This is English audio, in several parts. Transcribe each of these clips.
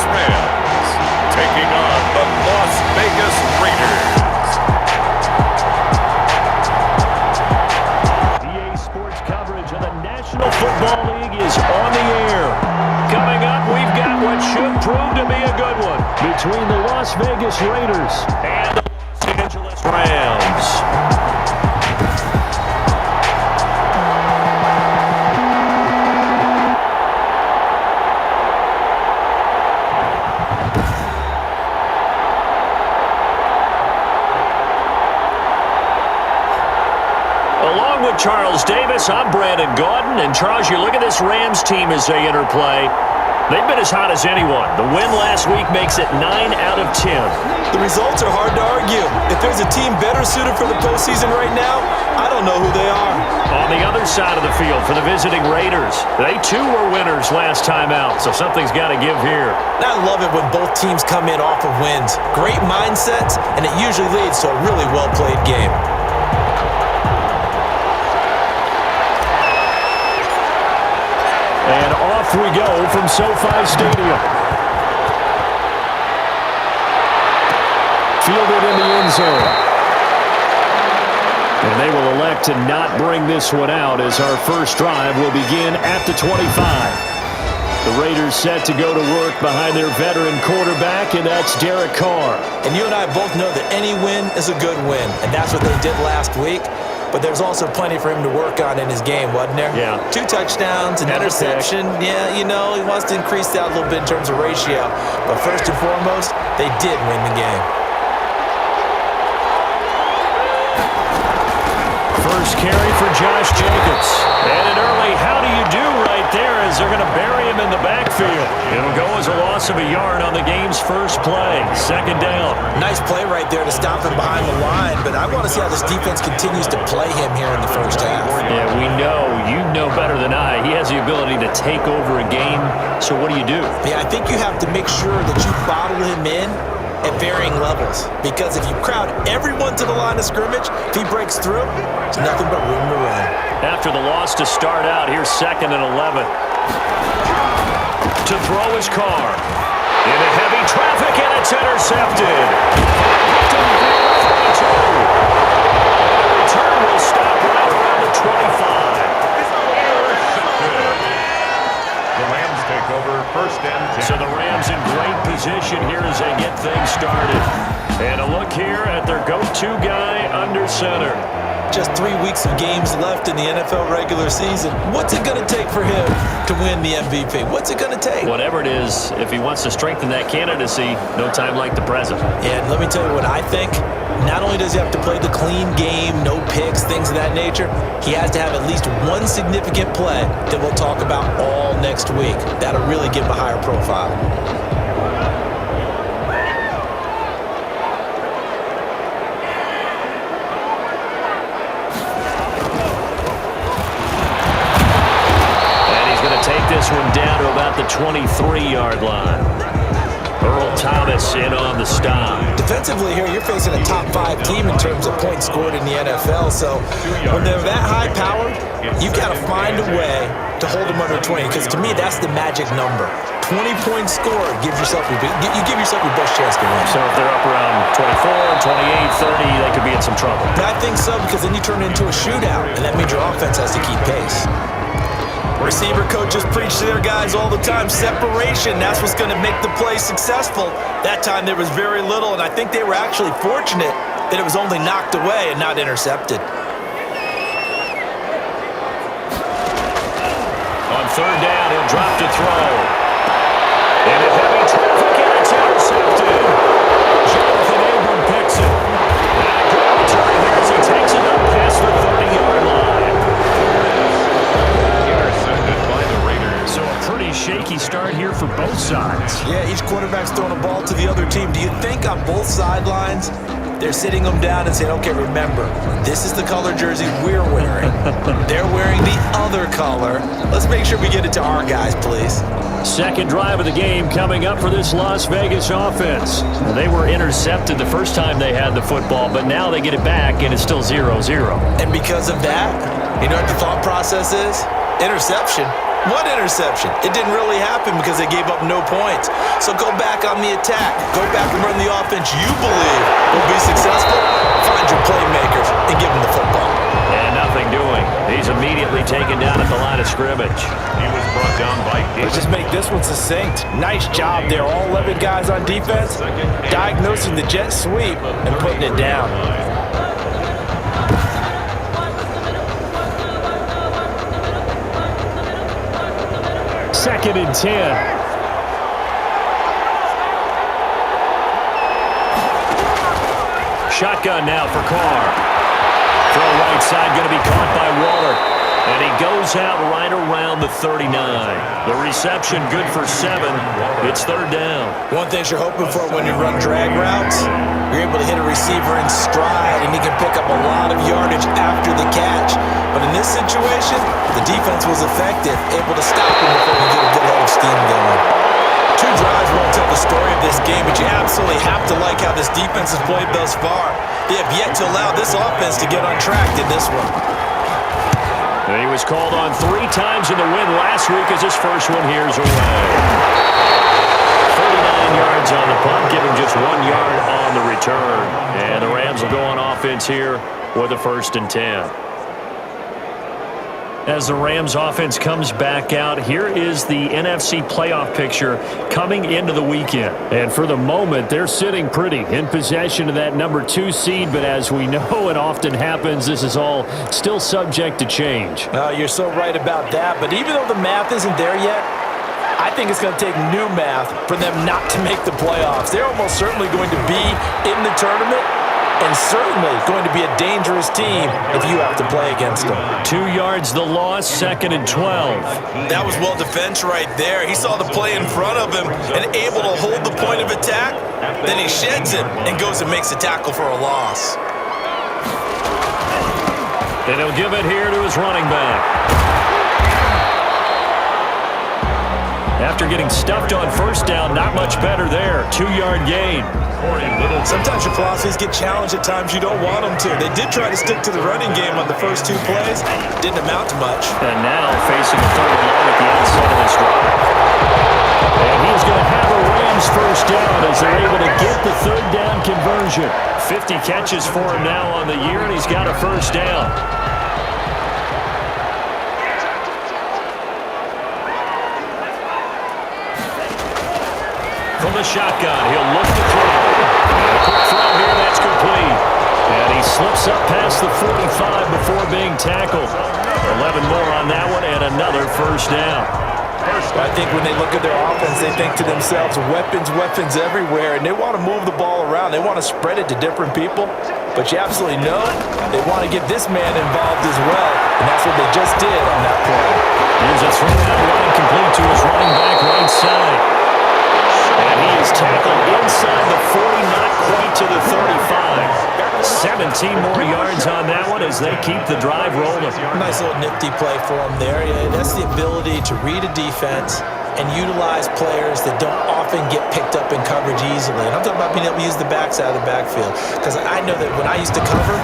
Angeles Rams taking on the Las Vegas Raiders. EA Sports coverage of the National Football League is on the air. Coming up, we've got what should prove to be a good one between the Las Vegas Raiders and the Los Angeles Rams. Along with Charles Davis, I'm Brandon Gaudin. And Charles, you look at this Rams team as they interplay. They've been as hot as anyone. The win last week makes it 9 out of 10. The results are hard to argue. If there's a team better suited for the postseason right now, I don't know who they are. On the other side of the field for the visiting Raiders, they too were winners last time out, so something's got to give here. I love it when both teams come in off of wins. Great mindsets, and it usually leads to a really well-played game. And off we go from SoFi Stadium. Fielded in the end zone. And they will elect to not bring this one out as our first drive will begin at the 25. The Raiders set to go to work behind their veteran quarterback, and that's Derek Carr. And you and I both know that any win is a good win, and that's what they did last week. But there's also plenty for him to work on in his game, wasn't there? Yeah. 2 touchdowns, an interception. Yeah, you know, he wants to increase that a little bit in terms of ratio. But first and foremost, they did win the game. First carry for Josh Jacobs. And an early how do you do right there as they're going to bury him in the backfield. It'll go as a loss of a yard on the game's first play. Second down. Nice play right there to stop him behind the line, but I want to see how this defense continues to play him here in the first half. Yeah, we know. You know better than I. He has the ability to take over a game, so what do you do? Yeah, I think you have to make sure that you bottle him in at varying levels, because if you crowd everyone to the line of scrimmage, if he breaks through, there's nothing but room to run. After the loss to start out, here's 2nd and 11. To throw his Carr. Into heavy traffic, and it's intercepted. The return will stop right around the 25. The Rams take over 1st and 10. So the Rams in great position here as they get things started. And a look here at their go-to guy under center. Just 3 weeks of games left in the NFL regular season. What's it going to take for him to win the MVP? What's it going to take? Whatever it is, if he wants to strengthen that candidacy, no time like the present. And let me tell you what I think. Not only does he have to play the clean game, no picks, things of that nature, he has to have at least one significant play that we'll talk about all next week. That'll really give him a higher profile. This one down to about the 23-yard line. Earl Thomas in on the stop. Defensively here, you're facing a top 5 team in terms of points scored in the NFL. So when they're that high-powered, you've got to find a way to hold them under 20. Because to me, that's the magic number. 20 points scored gives yourself you give yourself your best chance to win. So if they're up around 24, 28, 30, they could be in some trouble. I think so, because then you turn it into a shootout, and that means your offense has to keep pace. Receiver coaches preach to their guys all the time. Separation, that's what's going to make the play successful. That time there was very little, and I think they were actually fortunate that it was only knocked away and not intercepted. On 3rd down, he'll drop to throw. Into heavy traffic, and it's intercepted. Jonathan Abram picks it. And a good return here as he takes it up past the 30-yard line. So a pretty shaky start here for both sides. Yeah, each quarterback's throwing a ball to the other team. Do you think on both sidelines they're sitting them down and saying, okay, remember, this is the color jersey we're wearing. They're wearing the other color. Let's make sure we get it to our guys, please. Second drive of the game coming up for this Las Vegas offense. They were intercepted the first time they had the football, but now they get it back, and it's still 0-0. And because of that, you know what the thought process is? Interception. What interception? It didn't really happen because they gave up no points. So go back on the attack. Go back and run the offense you believe will be successful. Find your playmakers and give them the football. And nothing doing. He's immediately taken down at the line of scrimmage. He was brought down by Let's just make this one succinct. Nice job there. All 11 guys on defense diagnosing the jet sweep and putting it down. Second and 10. Shotgun now for Carr. Throw right side, going to be caught by Waller. And he goes out right around the 39. The reception good for 7. It's third down. One thing you're hoping for when you run drag routes, you're able to hit a receiver in stride, and he can pick up a lot of yardage after the catch. But in this situation, the defense was effective, able to stop him before he get a good head of steam going. 2 drives won't tell the story of this game, but you absolutely have to like how this defense has played thus far. They have yet to allow this offense to get on track in this one. And he was called on 3 times in the win last week as his first one here's away. 49 yards on the punt, giving just 1 yard on the return. And the Rams will go on offense here with a 1st and 10. As the Rams offense comes back out, here is the NFC playoff picture coming into the weekend. And for the moment, they're sitting pretty in possession of that number 2 seed. But as we know it often happens, this is all still subject to change. You're so right about that. But even though the math isn't there yet, I think it's going to take new math for them not to make the playoffs. They're almost certainly going to be in the tournament, and certainly going to be a dangerous team if you have to play against them. 2 yards the loss, 2nd and 12. That was well defense right there. He saw the play in front of him and able to hold the point of attack. Then he sheds it and goes and makes a tackle for a loss. And he'll give it here to his running back. After getting stuffed on 1st down, not much better there. 2-yard gain. Sometimes your philosophies get challenged at times you don't want them to. They did try to stick to the running game on the first 2 plays. Didn't amount to much. And now facing a 3rd and long at the outside of this drive. And he's going to have a Rams 1st down as they're able to get the 3rd down conversion. 50 catches for him now on the year, and he's got a 1st down. From the shotgun, he'll look to throw. And a quick throw here, that's complete. And he slips up past the 45 before being tackled. 11 more on that one, and another 1st down. I think when they look at their offense, they think to themselves, weapons, weapons everywhere, and they want to move the ball around. They want to spread it to different people. But you absolutely know they want to get this man involved as well, and that's what they just did on that play. Here's a throw-down line complete to his running back right side. And he is tackled inside the 40, not quite to the 35. 17 more yards on that one as they keep the drive rolling. Nice little nifty play for him there. Yeah, that's the ability to read a defense and utilize players that don't often get picked up in coverage easily. And I'm talking about being able to use the backside of the backfield. Because I know that when I used to cover,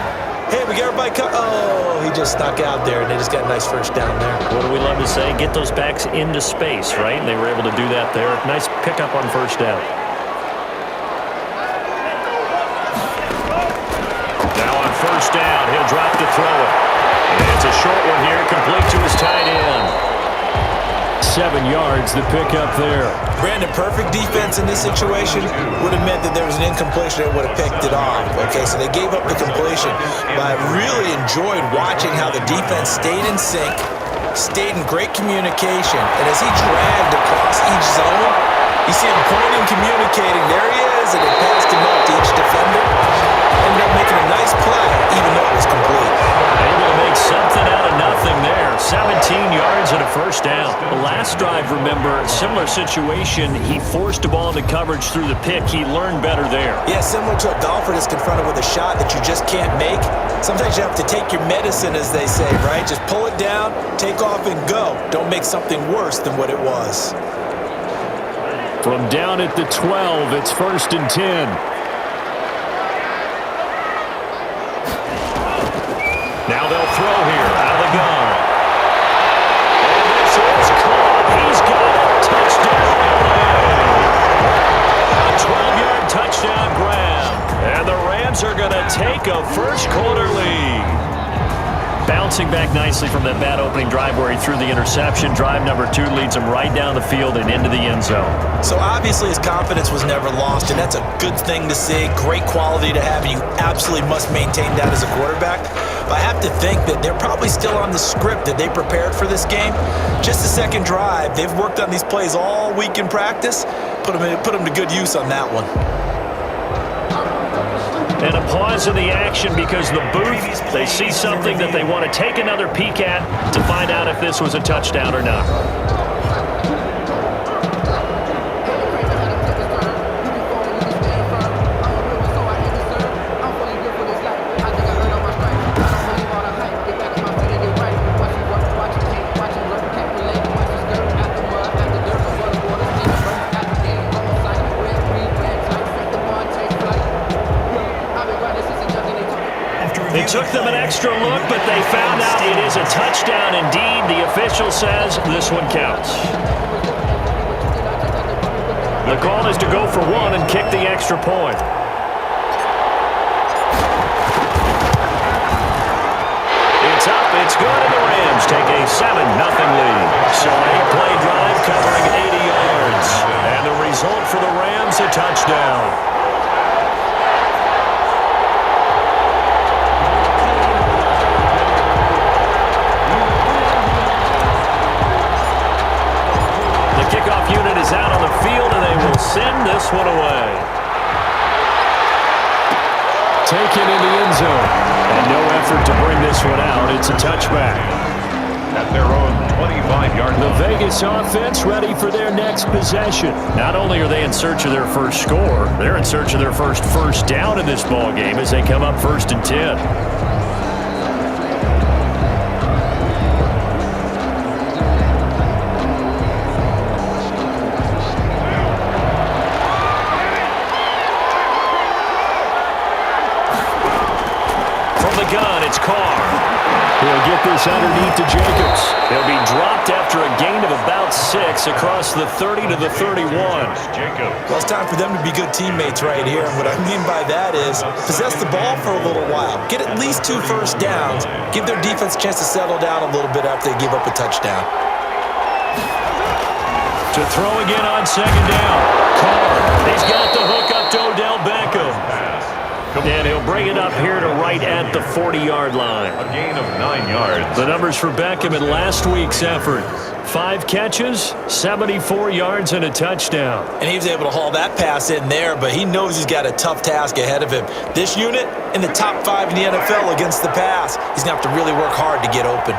hey, we got everybody oh, he just snuck out there, and they just got a nice 1st down there. What do we love to say? Get those backs into space, right? And they were able to do that there. Nice pickup on 1st down. Now on 1st down, he'll drop to throw it. And it's a short one here, complete to his tight end. 7 yards, the pickup there. Brandon, perfect defense in this situation would have meant that there was an incompletion that would have picked it off. Okay, so they gave up the completion. But I really enjoyed watching how the defense stayed in sync, stayed in great communication, and as he dragged across each zone, you see him pointing, communicating. There he is, and he passed him up to each defender. Ended up making a nice play, even though it was complete. Able to make something out of nothing there. 17 yards and a 1st down. The last drive, remember, similar situation. He forced the ball into coverage through the pick. He learned better there. Yeah, similar to a golfer that's confronted with a shot that you just can't make. Sometimes you have to take your medicine, as they say, right? Just pull it down, take off, and go. Don't make something worse than what it was. From down at the 12, it's 1st and 10. Now they'll throw here out of the gun. And this is Rams are going to take a first-quarter lead. Bouncing back nicely from that bad opening drive where he threw the interception. Drive number 2 leads him right down the field and into the end zone. So obviously his confidence was never lost, and that's a good thing to see. Great quality to have, and you absolutely must maintain that as a quarterback. But I have to think that they're probably still on the script that they prepared for this game. Just the second drive, they've worked on these plays all week in practice. Put them to good use on that one. And a pause in the action because the booth, they see something that they want to take another peek at to find out if this was a touchdown or not. It took them an extra look, but they found out it is a touchdown indeed. The official says this one counts. The call is to go for 1 and kick the extra point. It's up, it's good, and the Rams take a 7-0 lead. So an 8-play drive covering 80 yards. And the result for the Rams, a touchdown. Kickoff unit is out on the field, and they will send this one away. Taken in the end zone. And no effort to bring this one out. It's a touchback. At their own 25-yard line. The Vegas offense ready for their next possession. Not only are they in search of their first score, they're in search of their first down in this ball game as they come up 1st and 10. Gun, it's Carr. He'll get this underneath to Jacobs. He'll be dropped after a gain of about 6 across the 30 to the 31. Well, it's time for them to be good teammates right here. And what I mean by that is possess the ball for a little while. Get at least 2 first downs. Give their defense a chance to settle down a little bit after they give up a touchdown. To throw again on 2nd down. Carr. He's got the hook up to Odell Beckham. And he'll bring it up here to right at the 40-yard line. A gain of 9 yards. The numbers for Beckham in last week's effort. 5 catches, 74 yards, and a touchdown. And he was able to haul that pass in there, but he knows he's got a tough task ahead of him. This unit in the top 5 in the NFL against the pass. He's going to have to really work hard to get open.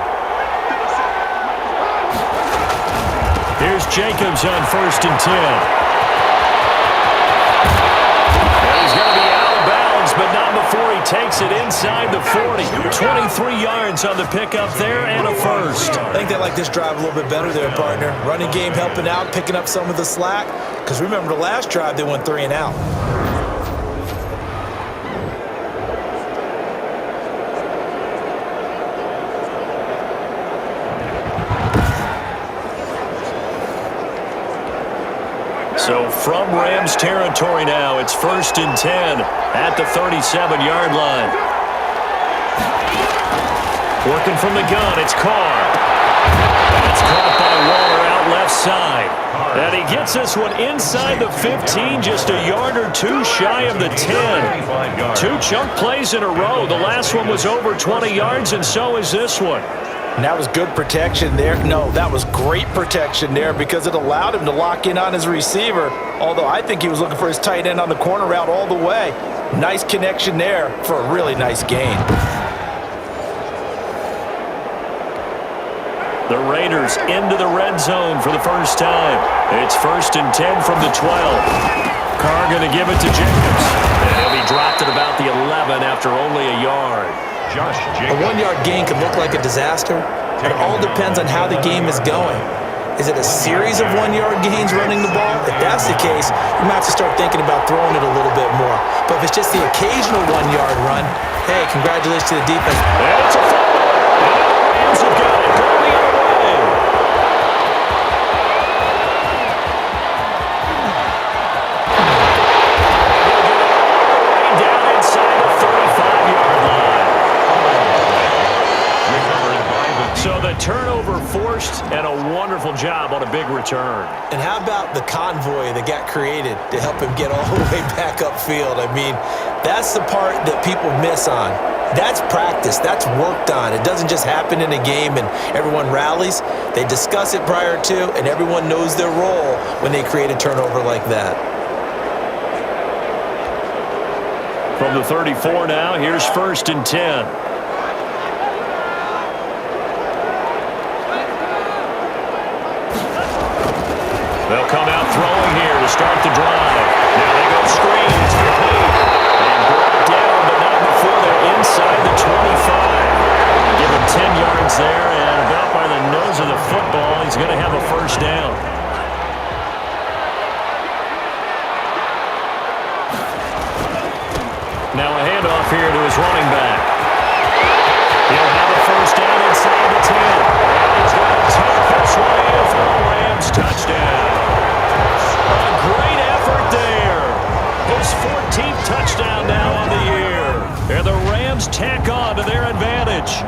Here's Jacobs on 1st and 10. But not before he takes it inside the 40. 23 yards on the pickup there and a first. I think they like this drive a little bit better there, partner. Running game helping out, picking up some of the slack. Because remember the last drive, they went 3 and out. So from Rams territory now, it's 1st and 10 at the 37-yard line. Working from the gun, it's Carr. That's caught by Waller out left side. And he gets this one inside the 15, just a yard or 2 shy of the 10. 2 chunk plays in a row. The last one was over 20 yards, and so is this one. And that was good protection there. No, that was great protection there because it allowed him to lock in on his receiver. Although I think he was looking for his tight end on the corner route all the way. Nice connection there for a really nice gain. The Raiders into the red zone for the first time. It's 1st and 10 from the 12. Carr going to give it to Jacobs. And he'll be dropped at about the 11 after only a yard. A 1-yard gain could look like a disaster. It all depends on how the game is going. Is it a series of 1-yard gains running the ball? If that's the case, you might have to start thinking about throwing it a little bit more. But if it's just the occasional 1-yard run, hey, congratulations to the defense. And it's a fumble. And the Rams have got it going the other way. Down inside the turnover forced and a wonderful job on a big return. And how about the convoy that got created to help him get all the way back upfield? I mean, that's the part that people miss on. That's practice. That's worked on. It doesn't just happen in a game and everyone rallies. They discuss it prior to, and everyone knows their role when they create a turnover like that. From the 34 now, here's 1st and 10. They'll come out throwing here to start the drive. Now they go screen. It's complete. And brought down, but not before they're inside the 25. Give him 10 yards there, and about by the nose of the football, he's going to have a first down. Now a handoff here to his running back. He'll have a first down inside the 10. He's going to take this one in for a Rams touchdown. A great effort there. His 14th touchdown now on the year. And the Rams tack on to their advantage.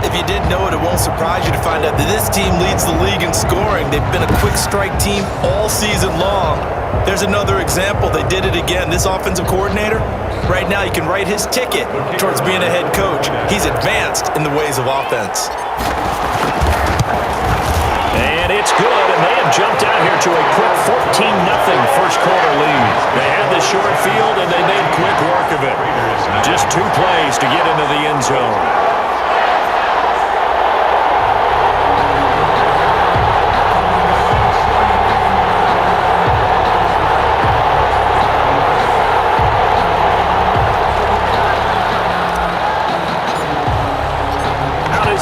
If you didn't know it, it won't surprise you to find out that this team leads the league in scoring. They've been a quick strike team all season long. There's another example. They did it again. This offensive coordinator, right now, you can write his ticket towards being a head coach. He's advanced in the ways of offense. And it's good, and they have jumped out here to a quick 14-0 first quarter lead. They had the short field, and they made quick work of it. Just 2 plays to get into the end zone.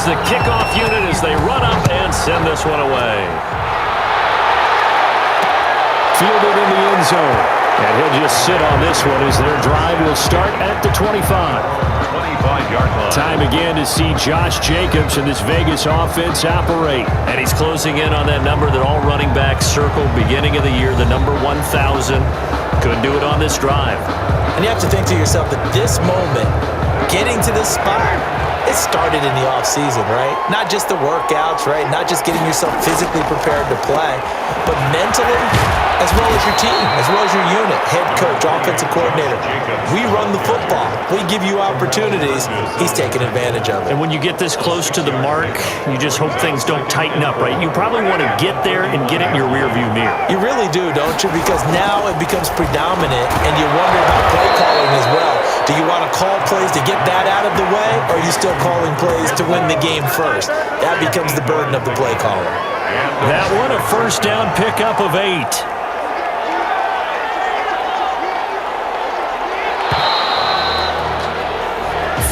The kickoff unit as they run up and send this one away. Fielded in the end zone. And he'll just sit on this one as their drive will start at the 25. 25-yard line. Time again to see Josh Jacobs and this Vegas offense operate. And he's closing in on that number that all running backs circled beginning of the year, the number 1,000. Couldn't do it on this drive. And you have to think to yourself that this moment, getting to this spot, it started in the offseason, right? Not just the workouts, right? Not just getting yourself physically prepared to play, but mentally, as well as your team, as well as your unit, head coach, offensive coordinator. We run the football. We give you opportunities. He's taking advantage of it. And when you get this close to the mark, you just hope things don't tighten up, right? You probably want to get there and get it in your rearview mirror. You really do, don't you? Because now it becomes predominant, and you wonder about play calling as well. Do you want to call plays to get that out of the way, or are you still calling plays to win the game first? That becomes the burden of the play caller. That one a first down pickup of 8.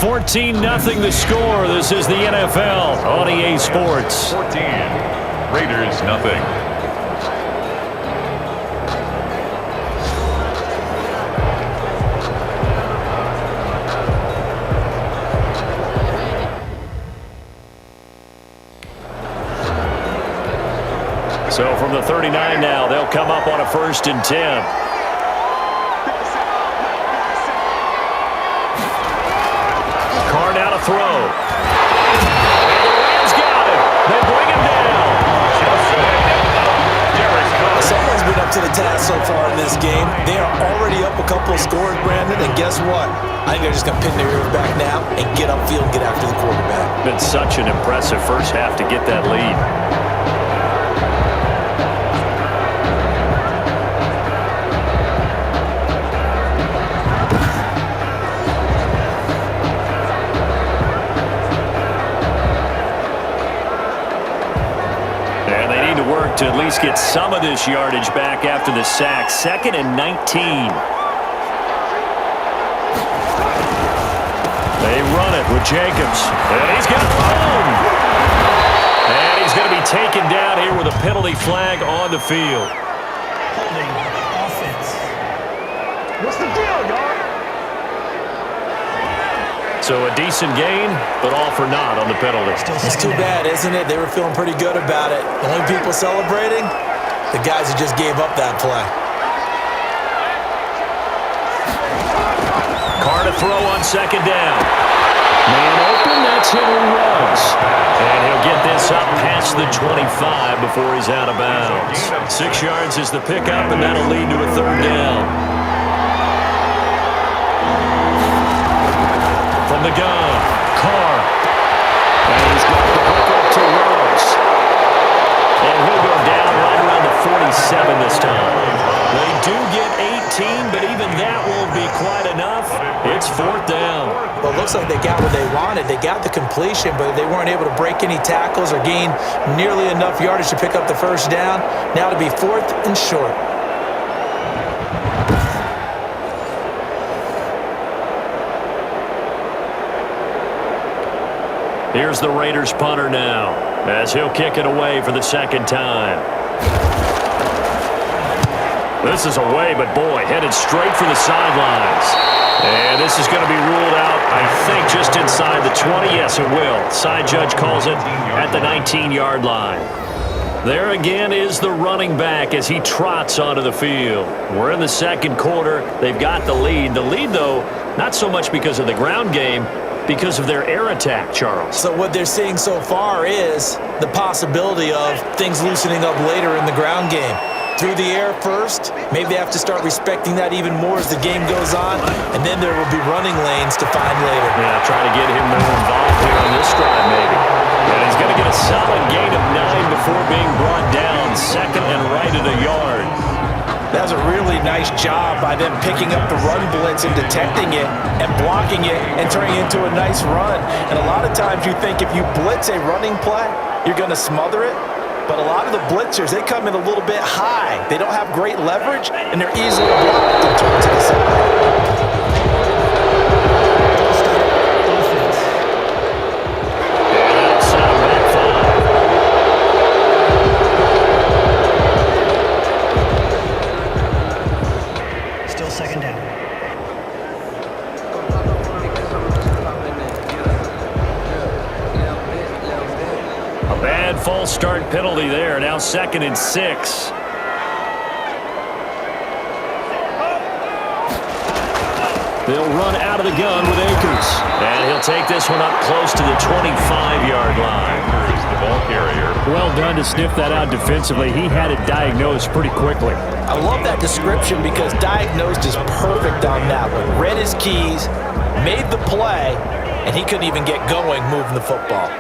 14-0 the score. This is the NFL on EA Sports. 14. Raiders nothing. So from the 39 now, they'll come up on a 1st and 10. Throw. And the Rams got it. They bring him down. Someone's been up to the task so far in this game. They are already up a couple of scores, Brandon, and guess what? I think they're just going to pin their ears back now and get upfield and get after the quarterback. Been such an impressive first half to get that lead. To at least get some of this yardage back after the sack. 2nd and 19. They run it with Jacobs. And he's got room. And he's going to be taken down here with a penalty flag on the field. Holding offense. What's the deal, y'all? So a decent gain, but all for naught on the penalty. It's too bad, isn't it? They were feeling pretty good about it. The only people celebrating, the guys who just gave up that play. Carr to throw on 2nd down. Man open, that's Henry Ruggs. And he'll this up past the 25 before he's out of bounds. 6 yards is the pickup, and that'll lead to a third down. From the gun, Carr. And he's got the hook up to Rose. And he'll go down right around the 47 this time. They do get 18, but even that won't be quite enough. It's 4th down. Well, it looks like they got what they wanted. They got the completion, but they weren't able to break any tackles or gain nearly enough yardage to pick up the first down. Now to be 4th and short. Here's the Raiders punter now, as he'll kick it away for the second time. This is away, but boy, headed straight for the sidelines. And this is going to be ruled out, I think, just inside the 20. Yes, it will. Side judge calls it at the 19-yard line. There again is the running back as he trots onto the field. We're in the second quarter. They've got the lead. The lead, though, not so much because of the ground game, because of their air attack, Charles. So what they're seeing so far is the possibility of things loosening up later in the ground game. Through the air first, maybe they have to start respecting that even more as the game goes on, and then there will be running lanes to find later. Yeah, try to get him more involved here on this drive, maybe. And he's going to get a solid gain of 9 before being brought down, second and right at a yard. That was a really nice job by them picking up the run blitz and detecting it and blocking it and turning it into a nice run. And a lot of times you think if you blitz a running play, you're going to smother it. But a lot of the blitzers, they come in a little bit high. They don't have great leverage, and they're easily blocked and turned to the side. False start penalty there. Now 2nd and 6. They'll run out of the gun with Akers. And he'll take this one up close to the 25-yard line. Here's the ball carrier. Well done to sniff that out defensively. He had it diagnosed pretty quickly. I love that description because diagnosed is perfect on that one. Read his keys, made the play, and he couldn't even get going moving the football.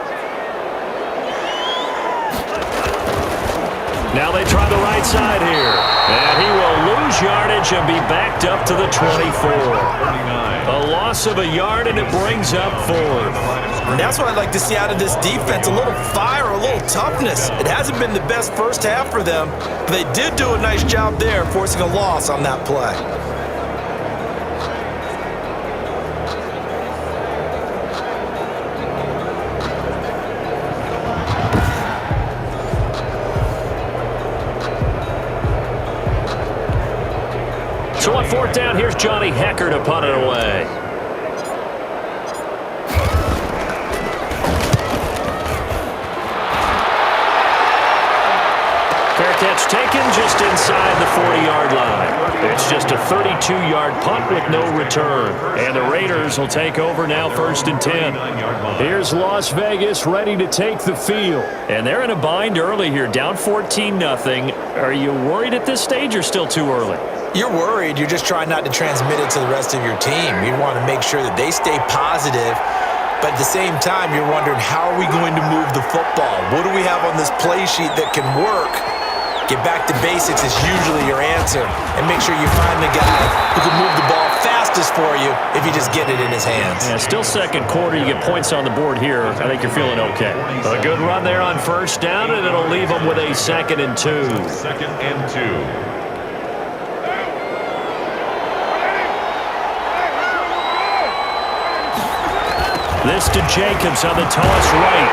Now they try the right side here. And he will lose yardage and be backed up to the 24. A loss of a yard, and it brings up 4th. And that's what I'd like to see out of this defense, a little fire, a little toughness. It hasn't been the best first half for them, but they did do a nice job there, forcing a loss on that play. So on 4th down, here's Johnny Hecker to punt it away. Fair catch taken just inside the 40-yard line. It's just a 32-yard punt with no return. And the Raiders will take over now 1st and 10. Here's Las Vegas ready to take the field. And they're in a bind early here, down 14-0. Are you worried at this stage or still too early? You're worried. You're just trying not to transmit it to the rest of your team. You want to make sure that they stay positive, but at the same time, you're wondering, how are we going to move the football? What do we have on this play sheet that can work? Get back to basics is usually your answer, and make sure you find the guy who can move the ball fastest for you if you just get it in his hands. Yeah, still second quarter. You get points on the board here. I think you're feeling okay. A good run there on 1st down, and it'll leave them with a 2nd and 2. 2nd and 2. This to Jacobs on the toss right.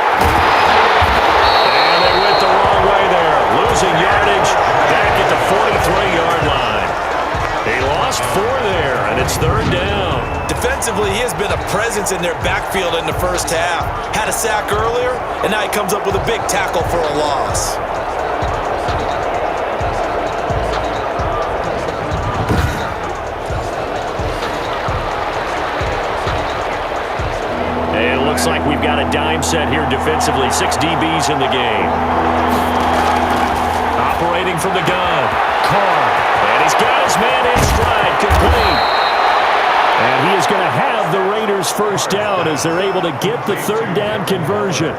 And they went the wrong way there. Losing yardage back at the 43-yard line. He lost 4 there, and it's 3rd down. Defensively, he has been a presence in their backfield in the first half. Had a sack earlier, and now he comes up with a big tackle for a loss. looks like we've got a dime set here defensively. 6 DBs in the game. Operating from the gun. Carr. And he's got his man in stride. Complete. And he is going to have the Raiders first down as they're able to get the third down conversion.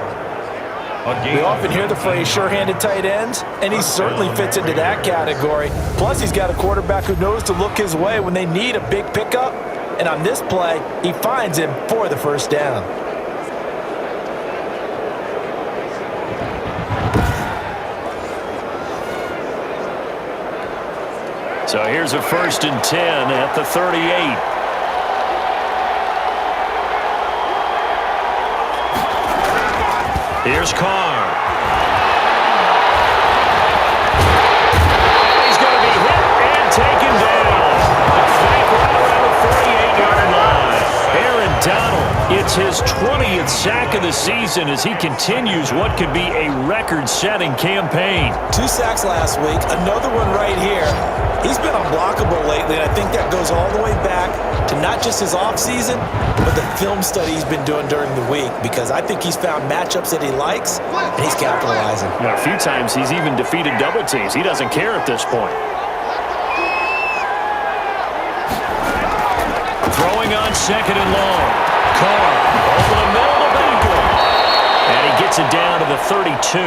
We often hear the phrase sure-handed tight ends, and he certainly fits into that category. Plus, he's got a quarterback who knows to look his way when they need a big pickup. And on this play, he finds him for the first down. So here's a 1st and 10 at the 38. Here's Carr. He's going to be hit and taken down. A fake right around the 48-yard line. Aaron Donald, it's his 20th sack of the season as he continues what could be a record-setting campaign. 2 sacks last week, another one right here. He's been unblockable lately, and I think that goes all the way back to not just his offseason, but the film study he's been doing during the week, because I think he's found matchups that he likes, and he's capitalizing. A few times he's even defeated double teams. He doesn't care at this point. Throwing on 2nd and long. Carr over the middle to Beckham. And he gets it down to the 32.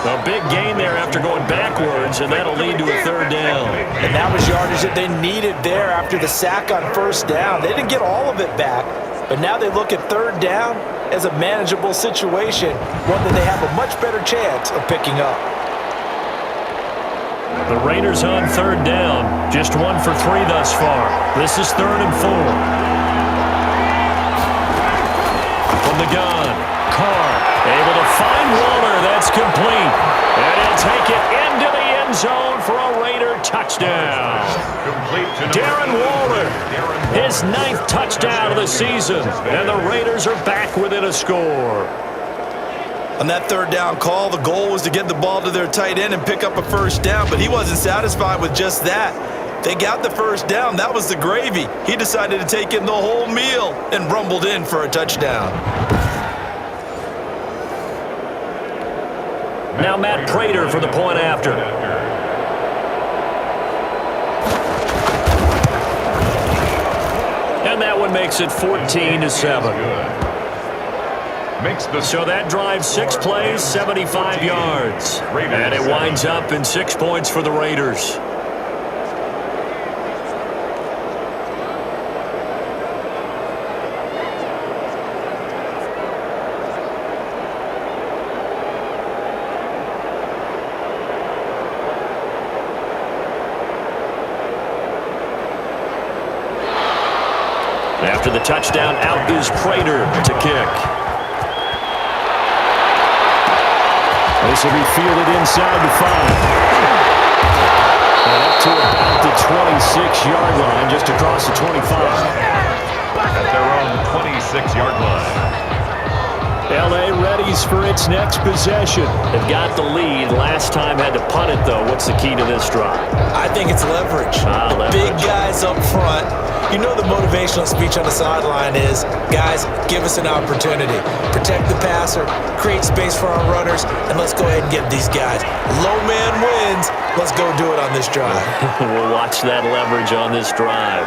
A big gain there after going backwards, and that'll lead to a third down. And that was yardage that they needed there after the sack on first down. They didn't get all of it back, but now they look at third down as a manageable situation, one that they have a much better chance of picking up. The Raiders on third down, just 1 for 3 thus far. This is 3rd and 4. From the gun, Carr able to find Waller. That's complete. And he'll take it into the end zone for a Raider touchdown. Darren Waller, his 9th touchdown of the season. And the Raiders are back within a score. On that third down call, the goal was to get the ball to their tight end and pick up a first down, but he wasn't satisfied with just that. They got the first down. That was the gravy. He decided to take in the whole meal and rumbled in for a touchdown. Now Matt Prater for the point after. And that one makes it 14-7. So that drive, 6 plays, 75 yards. And it winds up in 6 points for the Raiders. After the touchdown, out is Prater to kick. This will be fielded inside the 5. And up to about the 26-yard line, just across the 25. At their own 26-yard line. L.A. readies for its next possession. They've got the lead. Last time had to punt it, though. What's the key to this drive? I think it's leverage. Leverage. Big guys up front. You know the motivational speech on the sideline is, guys, give us an opportunity. Protect the passer, create space for our runners, and let's go ahead and get these guys. Low man wins. Let's go do it on this drive. We'll watch that leverage on this drive.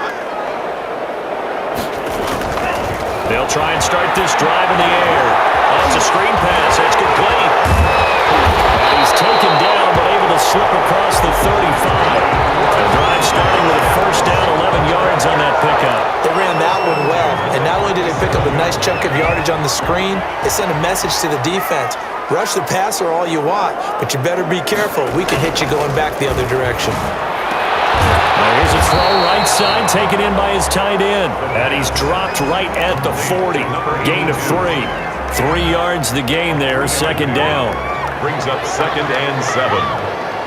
They'll try and start this drive in the air. Oh, it's a screen pass. That's complete. And he's taken down, but able to slip across the 35. The drive starting with a first down, 11 yards on that pickup. They ran that one well, and not only did they pick up a nice chunk of yardage on the screen, they sent a message to the defense. Rush the passer all you want, but you better be careful. We can hit you going back the other direction. Here's a throw right side, taken in by his tight end. And he's dropped right at the 40. Gain of 3. 3 yards the gain there, second down. Brings up 2nd and 7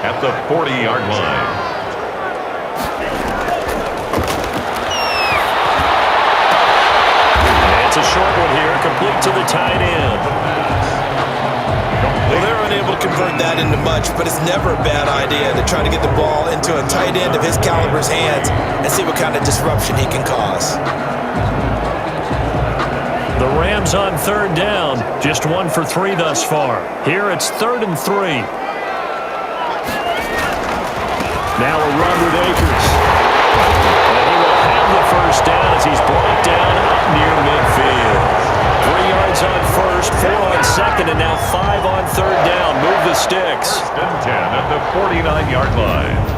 at the 40-yard line. And it's a short one here, complete to the tight end. Well, they're unable to convert that into much, but it's never a bad idea to try to get the ball into a tight end of his caliber's hands and see what kind of disruption he can cause. The Rams on third down, just 1 for 3 thus far. Here it's 3rd and 3. Now a run with Akers. And he will have the first down as he's brought down up near midfield. 3 yards on first, 4 on second, and now 5 on third down. Move the sticks. 10 at the 49-yard line.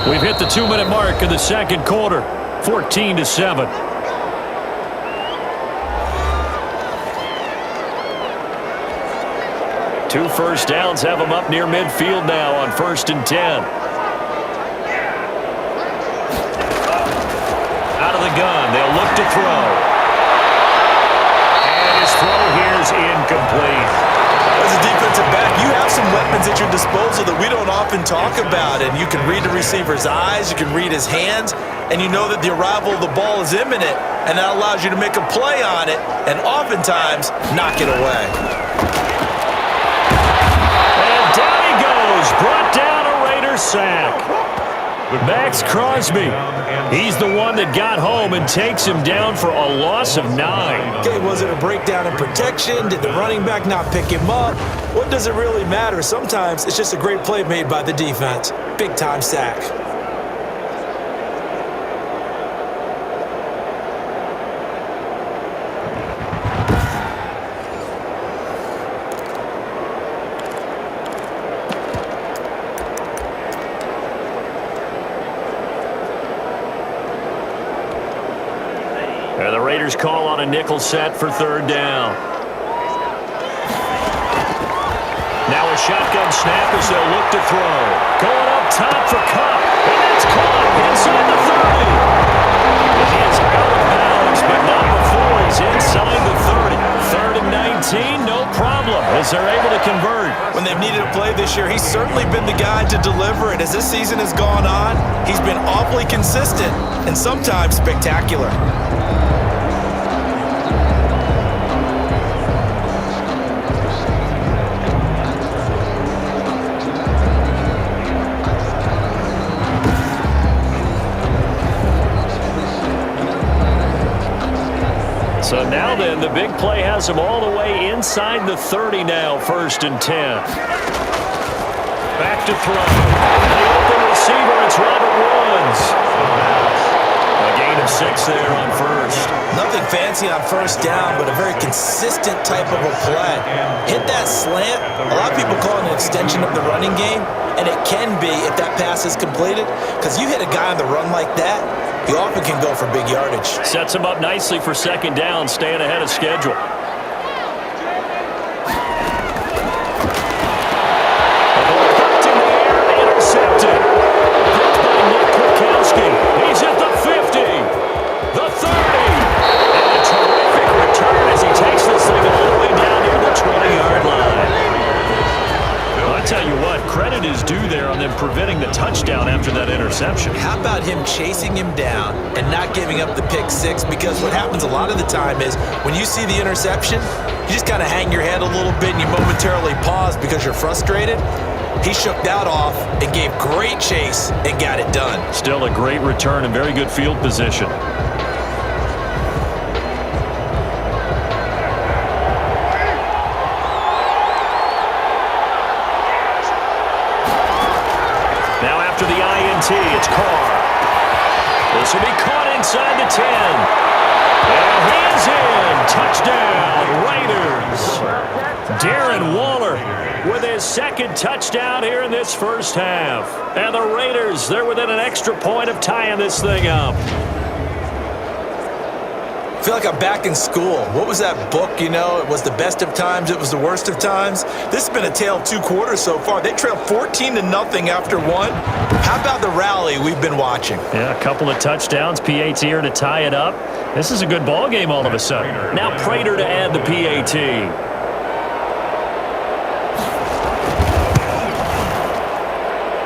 We've hit the 2-minute mark in the second quarter, 14-7. Two first downs have them up near midfield now on 1st and 10. Out of the gun, they'll look to throw. And his throw here is incomplete. As a defensive back, you have some weapons at your disposal that we don't often talk about, and you can read the receiver's eyes, you can read his hands, and you know that the arrival of the ball is imminent, and that allows you to make a play on it and oftentimes knock it away. And down he goes, brought down a Raider sack. Max Crosby, he's the one that got home and takes him down for a loss of 9. Okay, was it a breakdown in protection? Did the running back not pick him up? What does it really matter? Sometimes it's just a great play made by the defense. Big-time sack. And the Raiders call on a nickel set for third down. Now a shotgun snap as they'll look to throw. Going up top for Cup. And it's caught inside the 30. And he is out of bounds, but not before he's inside the 30. 3rd and 19, no problem, as they're able to convert. When they've needed a play this year, he's certainly been the guy to deliver it. As this season has gone on, he's been awfully consistent and sometimes spectacular. So now then, the big play has him all the way inside the 30 now, 1st and 10. Back to throw. The open receiver, it's Robert Woods. A gain of 6 there on first. Nothing fancy on first down, but a very consistent type of a play. Hit that slant. A lot of people call it an extension of the running game, and it can be if that pass is completed, because you hit a guy on the run like that, he often can go for big yardage. Sets him up nicely for second down, staying ahead of schedule. Popped in the air, intercepted. Picked by Nick Kwiatkowski. He's at the 50, the 30. And a terrific return as he takes this thing all the way down near the 20-yard line. Well, I tell you what, credit is due there on them preventing the touchdown after that interception. How about him chasing him down and not giving up the pick six? Because what happens a lot of the time is when you see the interception, you just kind of hang your head a little bit and you momentarily pause because you're frustrated. He shook that off and gave great chase and got it done. Still a great return and very good field position. Now after the INT, it's Carr. This will be caught inside the 10. And he's in. Touchdown, Raiders. Darren Waller with his second touchdown here in this first half. And the Raiders, they're within an extra point of tying this thing up. I feel like I'm back in school. What was that book, you know? It was the best of times, it was the worst of times. This has been a tale of 2 quarters so far. They trailed 14-0 after 1. How about the rally we've been watching? Yeah, a couple of touchdowns, PAT here to tie it up. This is a good ball game all of a sudden. Now Prater to add the PAT.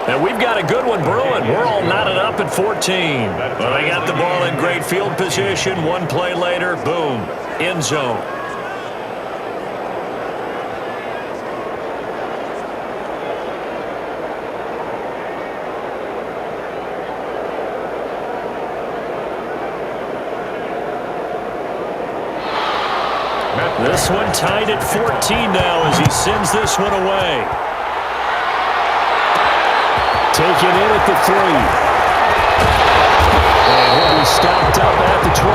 And we've got a good one brewing. We're all knotted up at 14. Well, they got the ball in great field position. One play later, boom, end zone. this one tied at 14 now as he sends this one away. Taken in at the 3. And he'll be stopped up at the 25.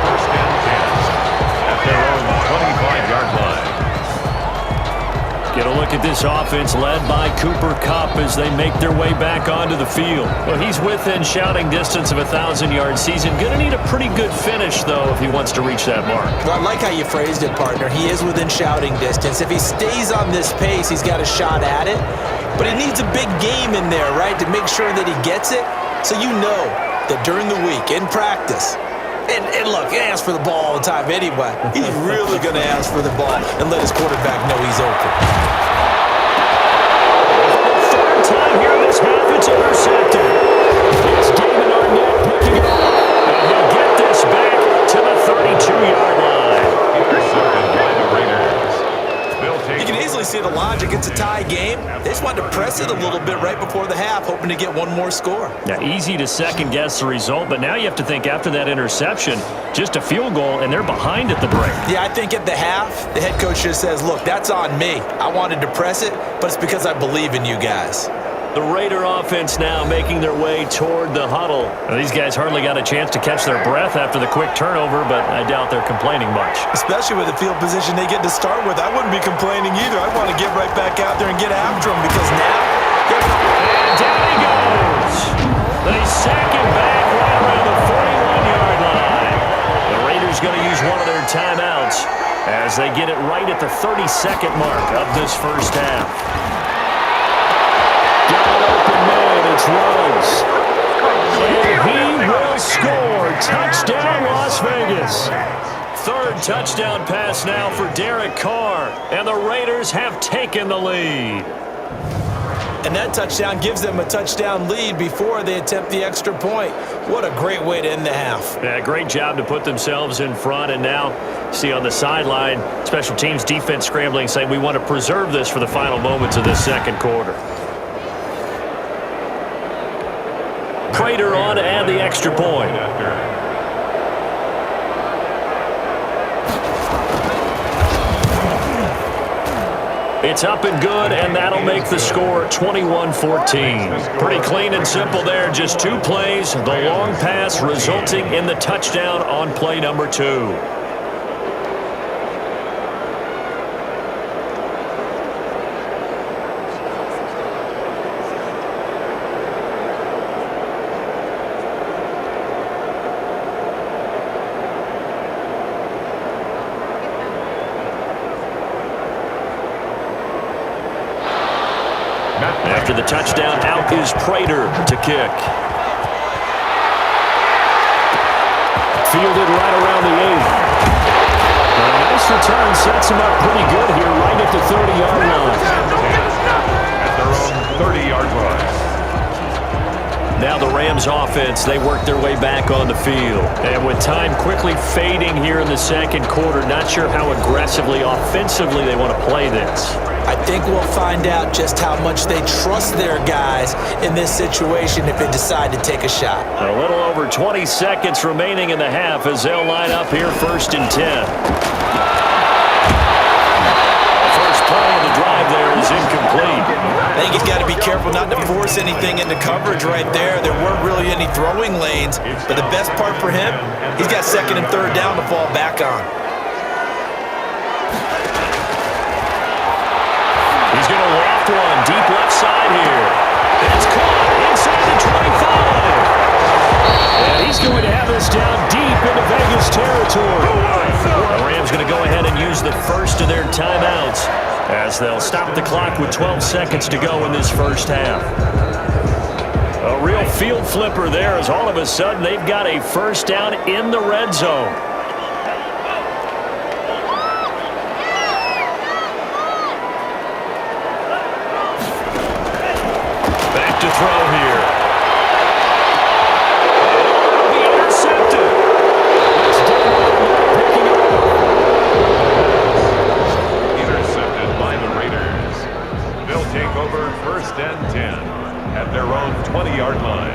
First and 10 at their own 25-yard line. Get a look at this offense led by Cooper Kupp as they make their way back onto the field. Well, he's within shouting distance of a 1,000-yard season. Going to need a pretty good finish, though, if he wants to reach that mark. Well, I like how you phrased it, partner. He is within shouting distance. If he stays on this pace, he's got a shot at it. But he needs a big game in there, right, to make sure that he gets it. So you know that during the week, in practice, and look, he asks for the ball all the time anyway. He's really going to ask for the ball and let his quarterback know he's open. Third time here in this half, it's intercepted. It's David Arnett picking it up. And he'll get this back to the 32-yard line. Intercepted by the Raiders. You can easily see the logic. It's a tie game. They just wanted to press it a little bit right before the half, hoping to get one more score. Now, easy to second-guess the result, but now you have to think after that interception, just a field goal, and they're behind at the break. Yeah, I think at the half, the head coach just says, look, that's on me. I wanted to press it, but it's because I believe in you guys. The Raider offense now making their way toward the huddle. Now, these guys hardly got a chance to catch their breath after the quick turnover, but I doubt they're complaining much. Especially with the field position they get to start with. I wouldn't be complaining either. I'd want to get right back out there and get after them because now... And down he goes. They sack him back right around the 41-yard line. The Raiders going to use one of their timeouts as they get it right at the 32nd mark of this first half. It's Ruggs. And he will score. Touchdown, Las Vegas. Third touchdown pass now for Derek Carr. And the Raiders have taken the lead. And that touchdown gives them a touchdown lead before they attempt the extra point. What a great way to end the half. Yeah, great job to put themselves in front. And now, see on the sideline, special teams defense scrambling, saying we want to preserve this for the final moments of this second quarter. Prater on to add the extra point. It's up and good, and that'll make the score 21-14. Pretty clean and simple there. Just 2 plays. The long pass resulting in the touchdown on play number 2. After the touchdown, out is Prater to kick. Fielded right around the 8. A nice return sets him up pretty good here right at the 30-yard line. At their own 30-yard line. Now the Rams offense, they work their way back on the field. And with time quickly fading here in the second quarter, not sure how aggressively, offensively they want to play this. I think we'll find out just how much they trust their guys in this situation if they decide to take a shot. A little over 20 seconds remaining in the half as they'll line up here first and 10. First play of the drive there is incomplete. I think he's got to be careful not to force anything into coverage right there. There weren't really any throwing lanes, but the best part for him, he's got second and third down to fall back on. He's going to loft one deep left side here. It's caught inside the 25. And he's going to have this down deep into Vegas territory. The Rams going to go ahead and use the first of their timeouts as they'll stop the clock with 12 seconds to go in this first half. A real field flipper there as all of a sudden they've got a first down in the red zone. To throw here. The intercepted. Intercepted by the Raiders. They'll take over first and 10 at their own 20-yard line.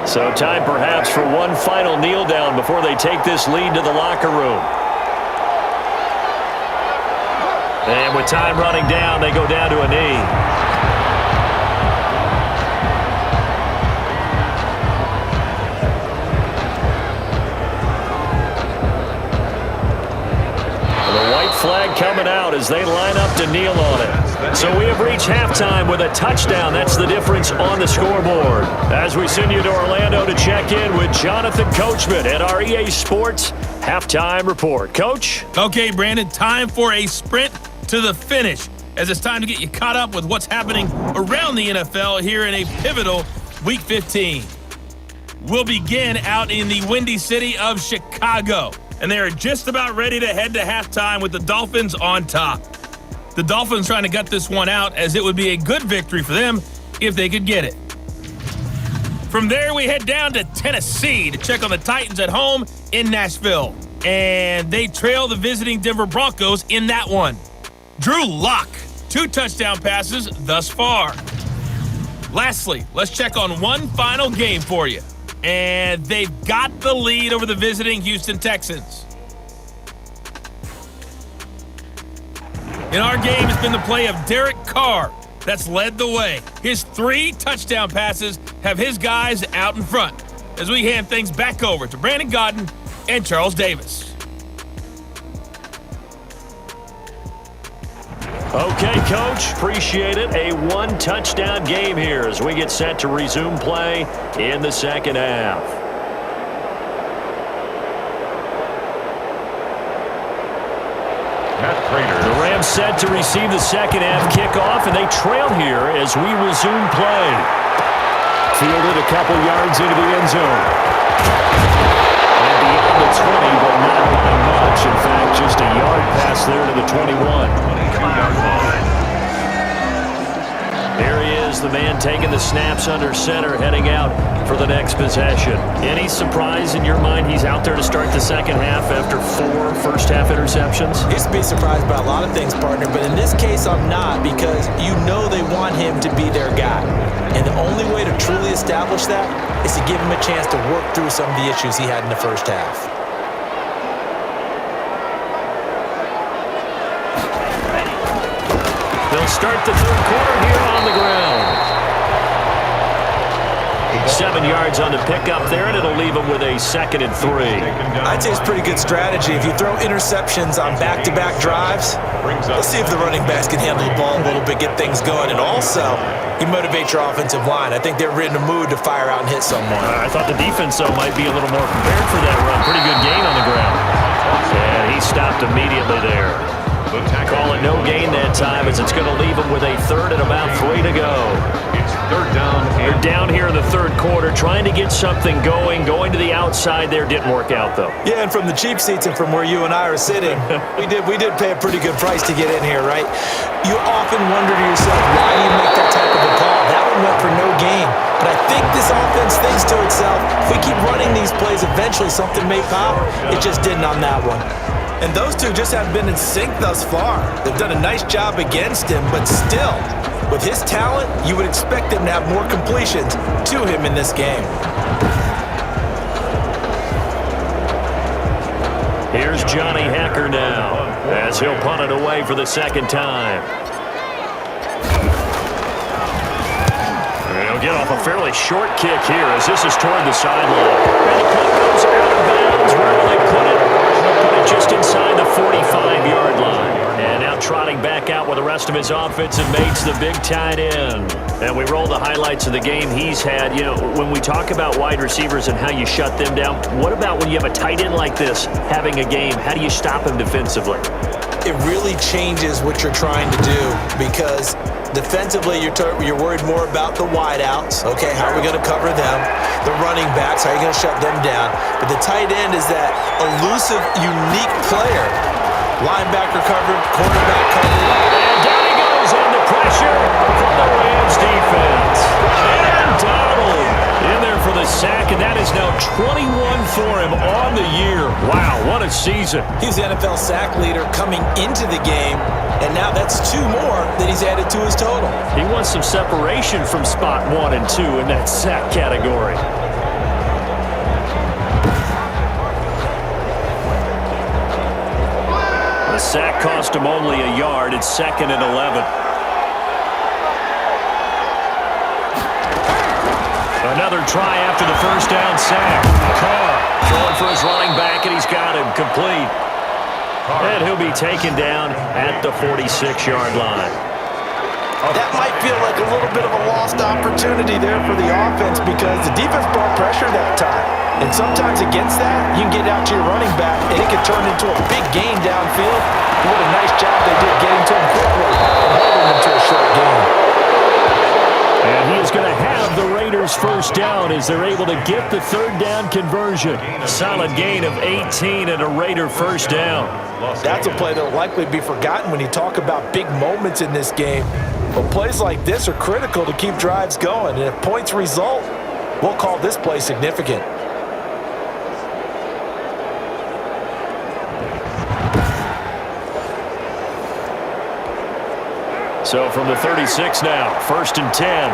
So time perhaps for one final kneel down before they take this lead to the locker room. And with time running down, they go down to a knee. Flag coming out as they line up to kneel on it. So we have reached halftime with a touchdown. That's the difference on the scoreboard. As we send you to Orlando to check in with Jonathan Coachman at our EA Sports Halftime Report. Coach? Okay, Brandon, time for a sprint to the finish, as it's time to get you caught up with what's happening around the NFL here in a pivotal Week 15. We'll begin out in the windy city of Chicago, and they are just about ready to head to halftime with the Dolphins on top. The Dolphins trying to gut this one out, as it would be a good victory for them if they could get it. From there, we head down to Tennessee to check on the Titans at home in Nashville. And they trail the visiting Denver Broncos in that one. Drew Lock, 2 touchdown passes thus far. Lastly, let's check on one final game for you. And they've got the lead over the visiting Houston Texans. In our game, it's been the play of Derek Carr that's led the way. His 3 touchdown passes have his guys out in front, as we hand things back over to Brandon Godden and Charles Davis. Okay, Coach. Appreciate it. A 1-touchdown game here as we get set to resume play in the second half. The Rams set to receive the second half kickoff, and they trail here as we resume play. Fielded a couple yards into the end zone. And beyond the 20, but not by much. In fact, just a yard pass there to the 21. There he is, the man taking the snaps under center, heading out for the next possession. Any surprise in your mind he's out there to start the second half after 4 first-half interceptions? Used to be surprised by a lot of things, partner, but in this case I'm not, because you know they want him to be their guy. And the only way to truly establish that is to give him a chance to work through some of the issues he had in the first half. They'll start the third quarter here on the ground. 7 yards on the pickup there, and it'll leave them with a 2nd and 3. I'd say it's pretty good strategy. If you throw interceptions on back-to-back drives, let's see if the running backs can handle the ball a little bit, get things going, and also you motivate your offensive line. I think they're in the mood to fire out and hit someone. I thought the defense, though, might be a little more prepared for that run. Pretty good gain on the ground. And he stopped immediately there. Call it no gain that time, as it's going to leave them with a 3rd and about 3 to go. It's 3rd down. They're down here in the 3rd quarter, trying to get something going to the outside there. Didn't work out, though. Yeah, and from the cheap seats and from where you and I are sitting, we did pay a pretty good price to get in here, right? You often wonder to yourself, why do you make that type of a call? That one went for no gain. But I think this offense thinks to itself, if we keep running these plays, eventually something may pop. It just didn't on that one. And those two just haven't been in sync thus far. They've done a nice job against him, but still, with his talent, you would expect him to have more completions to him in this game. Here's Johnny Hecker now, as he'll punt it away for the 2nd time. He'll get off a fairly short kick here, as this is toward the sideline. And the punt goes out of bounds. Where will they put it? Just inside the 45-yard line. And now trotting back out with the rest of his offensive mates, the big tight end. And we roll the highlights of the game he's had. You know, when we talk about wide receivers and how you shut them down, what about when you have a tight end like this having a game? How do you stop him defensively? It really changes what you're trying to do, because defensively, you're worried more about the wideouts. Okay, how are we going to cover them? The running backs, how are you going to shut them down? But the tight end is that elusive, unique player. Linebacker covered, quarterback covered. And down he goes under pressure from the Rams defense. And Donald in there for the sack, and that is now 21 for him on the year. Wow, what a season. He's the NFL sack leader coming into the game, and now that's 2 more that he's added to his total. He wants some separation from spot 1 and 2 in that sack category. The sack cost him only a yard. It's 2nd and 11. Another try after the first down sack. Carr throwing for his running back, and he's got him complete. And he'll be taken down at the 46-yard line. That might feel like a little bit of a lost opportunity there for the offense because the defense brought pressure that time. And sometimes against that, you can get out to your running back, and it can turn into a big gain downfield. What a nice job they did getting to him quickly and holding him to a short gain. And he is going to have the Raiders first down as they're able to get the third down conversion. Solid gain of 18 and a Raider first down. That's a play that will likely be forgotten when you talk about big moments in this game. But plays like this are critical to keep drives going. And if points result, we'll call this play significant. So from the 36 now, 1st and 10.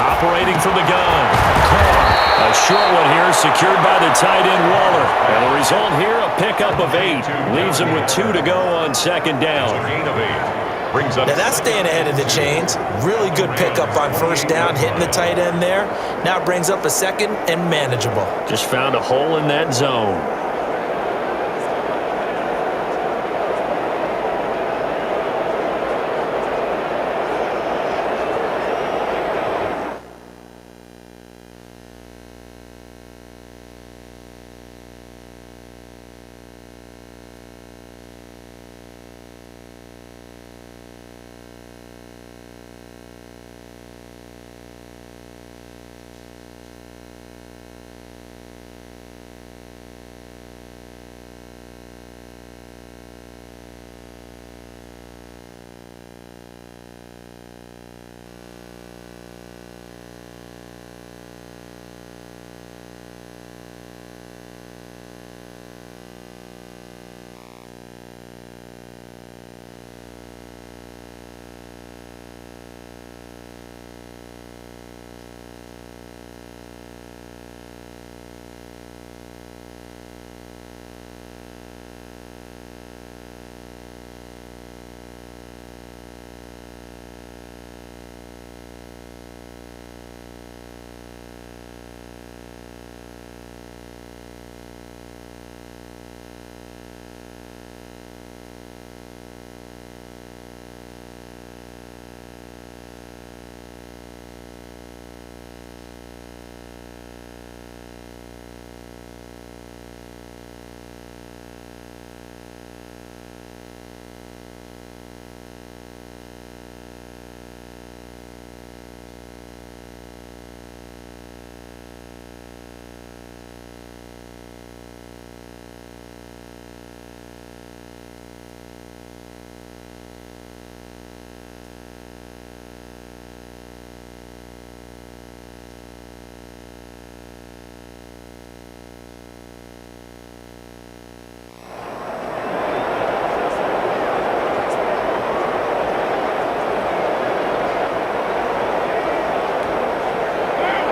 Operating from the gun. A short one here secured by the tight end Waller. And the result here, a pickup of 8. Leaves him with 2 to go on 2nd down. Now that's staying ahead of the chains. Really good pickup on 1st down, hitting the tight end there. Now brings up a 2nd and manageable. Just found a hole in that zone.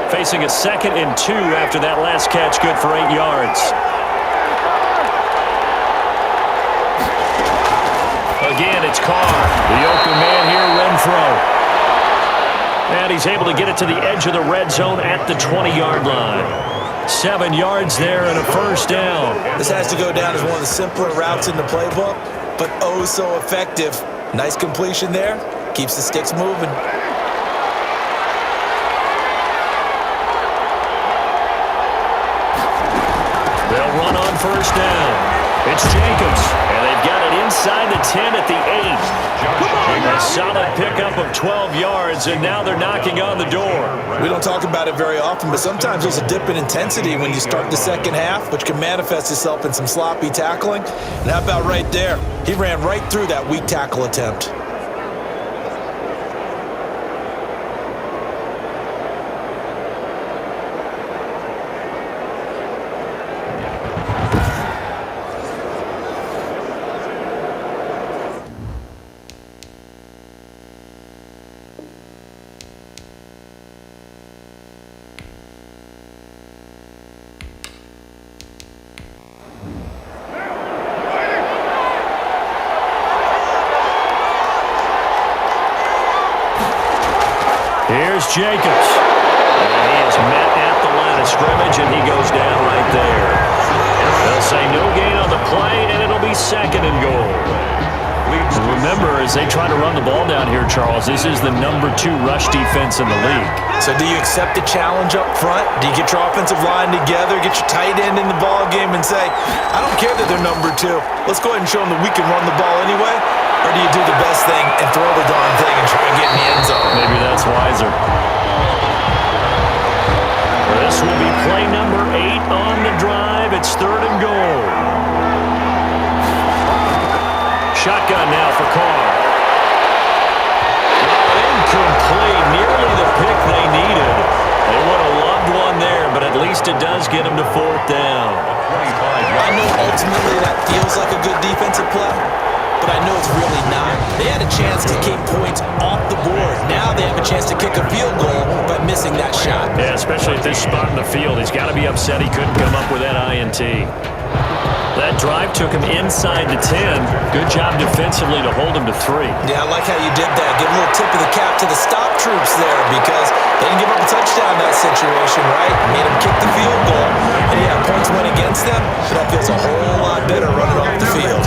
Facing a 2nd and 2 after that last catch, good for 8 yards. Again, it's Carr. The open man here, Renfro. And he's able to get it to the edge of the red zone at the 20-yard line. 7 yards there and a first down. This has to go down as one of the simpler routes in the playbook, but oh so effective. Nice completion there. Keeps the sticks moving. They'll run on first down. It's Jacobs, and they've got it inside the 10 at the 8. A solid pickup of 12 yards, and now they're knocking on the door. We don't talk about it very often, but sometimes there's a dip in intensity when you start the second half, which can manifest itself in some sloppy tackling. And how about right there? He ran right through that weak tackle attempt. is Jacobs. And he is met at the line of scrimmage, and he goes down right there. They'll say no gain on the play, and it'll be 2nd and goal. Remember, as they try to run the ball down here, Charles, this is the #2 rush defense in the league. So do you accept the challenge up front? Do you get your offensive line together, get your tight end in the ball game and say, I don't care that they're #2. Let's go ahead and show them that we can run the ball anyway? Or do you do the best thing and throw the darn thing and try and get in the end zone? Maybe that's wiser. This will be play number 8 on the drive. It's 3rd and goal. Shotgun now for Carr. Incomplete. Nearly the pick they needed. They would have loved one there, but at least it does get them to 4th down. I know ultimately that feels like a good defensive play, but I know it's really not. They had a chance to kick points off the board. Now they have a chance to kick a field goal by missing that shot. Yeah, especially at this spot in the field. He's got to be upset he couldn't come up with that INT. That drive took him inside the 10. Good job defensively to hold him to 3. Yeah, I like how you did that. Give a little tip of the cap to the stop troops there because they didn't give up a touchdown in that situation, right? Made them kick the field goal. And yeah, points went against them, but that feels a whole lot better running off the field.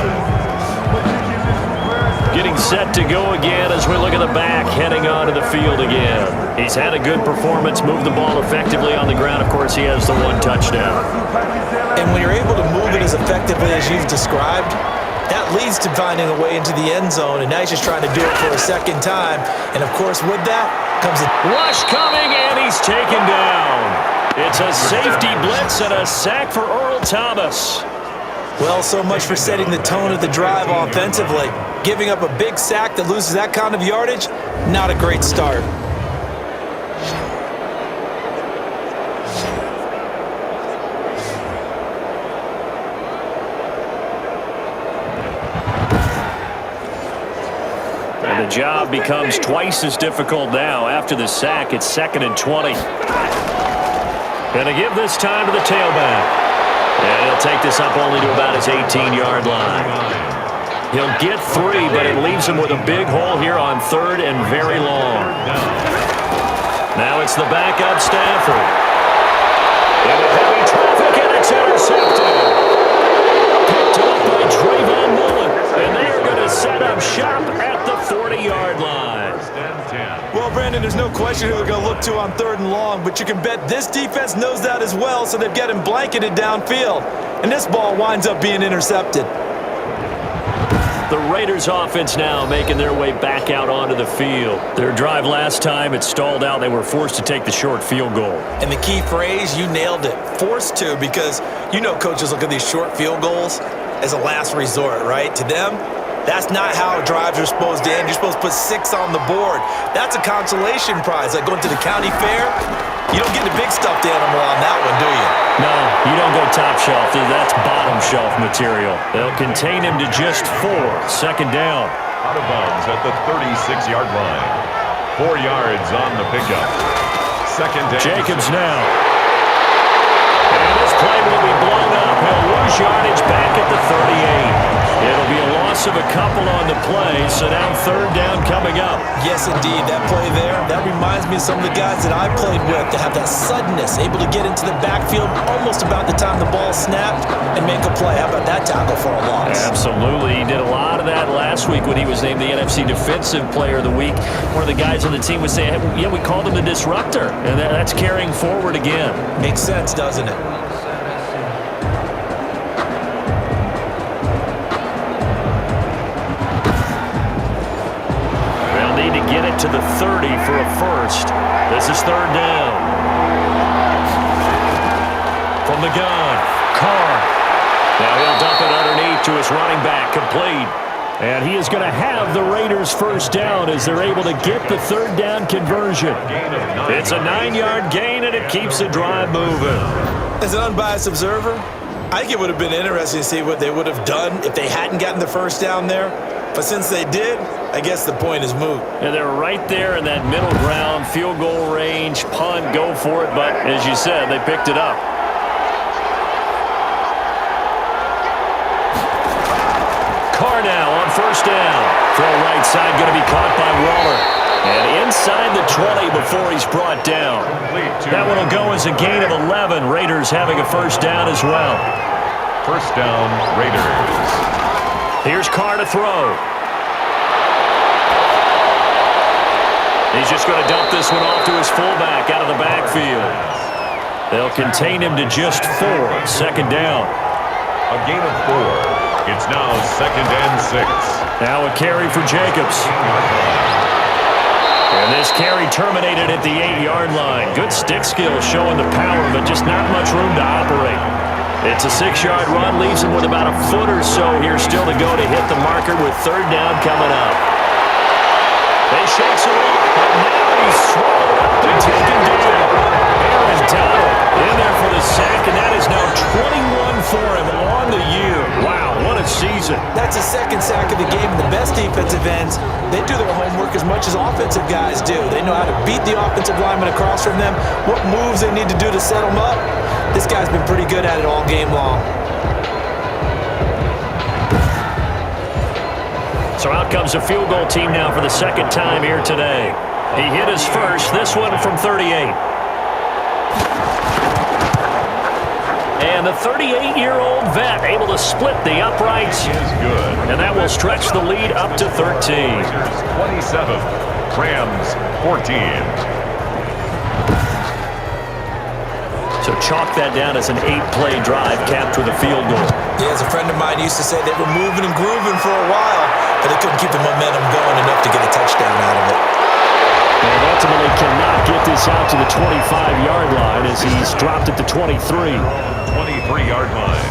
Getting set to go again as we look at the back, heading onto the field again. He's had a good performance, moved the ball effectively on the ground. Of course, he has the 1 touchdown. And when you're able to move it as effectively as you've described, that leads to finding a way into the end zone, and now he's just trying to do it for a second time. And, of course, with that comes a rush coming, and he's taken down. It's a safety blitz and a sack for Earl Thomas. Well, so much for setting the tone of the drive offensively. Giving up a big sack that loses that kind of yardage, not a great start. And the job becomes twice as difficult now. After the sack, it's 2nd and 20. Gonna give this time to the tailback. And he'll take this up only to about his 18-yard line. He'll get 3, but it leaves him with a big hole here on 3rd and very long. Now it's the backup Stafford. Into heavy traffic, and it's intercepted. Picked up by Trayvon Mullen. And they are going to set up shop at the 40-yard line. Well, Brandon, there's no question who they're going to look to on 3rd and long, but you can bet this defense knows that as well, so they've got him blanketed downfield. And this ball winds up being intercepted. The Raiders offense now making their way back out onto the field. Their drive last time, it stalled out. They were forced to take the short field goal. And the key phrase, you nailed it, forced to, because you know coaches look at these short field goals as a last resort, right? To them, that's not how drives are supposed to end. You're supposed to put 6 on the board. That's a consolation prize. Like going to the county fair, you don't get the big stuffed animal on that one, do you? No, you don't go top shelf. That's bottom shelf material. They'll contain him to just 4. 2nd down. Out of bounds at the 36-yard line. 4 yards on the pickup. 2nd down. Jacobs now. And this play will be blown up. He'll lose yardage back at the 38. It'll be a loss of a couple on the play, so now 3rd down coming up. Yes, indeed. That play there, that reminds me of some of the guys that I played with that have that suddenness, able to get into the backfield almost about the time the ball snapped and make a play. How about that tackle for a loss? Absolutely. He did a lot of that last week when he was named the NFC Defensive Player of the Week. One of the guys on the team would say, hey, yeah, we called him the disruptor, and that's carrying forward again. Makes sense, doesn't it? Get it to the 30 for a first. This is 3rd down. From the gun, Carr. Now he'll dump it underneath to his running back, complete. And he is going to have the Raiders' first down as they're able to get the 3rd down conversion. It's a 9-yard gain, and it keeps the drive moving. As an unbiased observer, I think it would have been interesting to see what they would have done if they hadn't gotten the first down there. But since they did, I guess the point is moot. And they're right there in that middle ground, field goal range, punt, go for it. But as you said, they picked it up. Cornell on 1st down. Throw right side, going to be caught by Waller. And inside the 20 before he's brought down. That one will go as a gain of 11. Raiders having a first down as well. First down, Raiders. Here's Carr to throw. He's just going to dump this one off to his fullback out of the backfield. They'll contain him to just 4. Second down. A gain of 4. It's now 2nd and 6. Now a carry for Jacobs. And this carry terminated at the 8-yard line. Good stick skill showing the power, but just not much room to operate. It's a 6-yard run, leaves him with about a foot or so here still to go to hit the marker with third down coming up. They shakes it off, but now he's swallowed up and taken down. Aaron Donald in there for the sack, and that is now 21 for him on the year. Wow, what a season. That's the second sack of the game. The best defensive ends, they do their homework as much as offensive guys do. They know how to beat the offensive lineman across from them, what moves they need to do to set them up. This guy's been pretty good at it all game long. So out comes a field goal team now for the second time here today. He hit his first, this one from 38. And the 38-year-old vet able to split the uprights. Is good. And that will stretch the lead up to 13. 27. Rams 14. So chalk that down as an 8-play drive capped with a field goal. Yeah, as a friend of mine used to say, they were moving and grooving for a while, but they couldn't keep the momentum going enough to get a touchdown out of it. And ultimately cannot get this out to the 25-yard line as he's dropped it to 23. 23-yard line.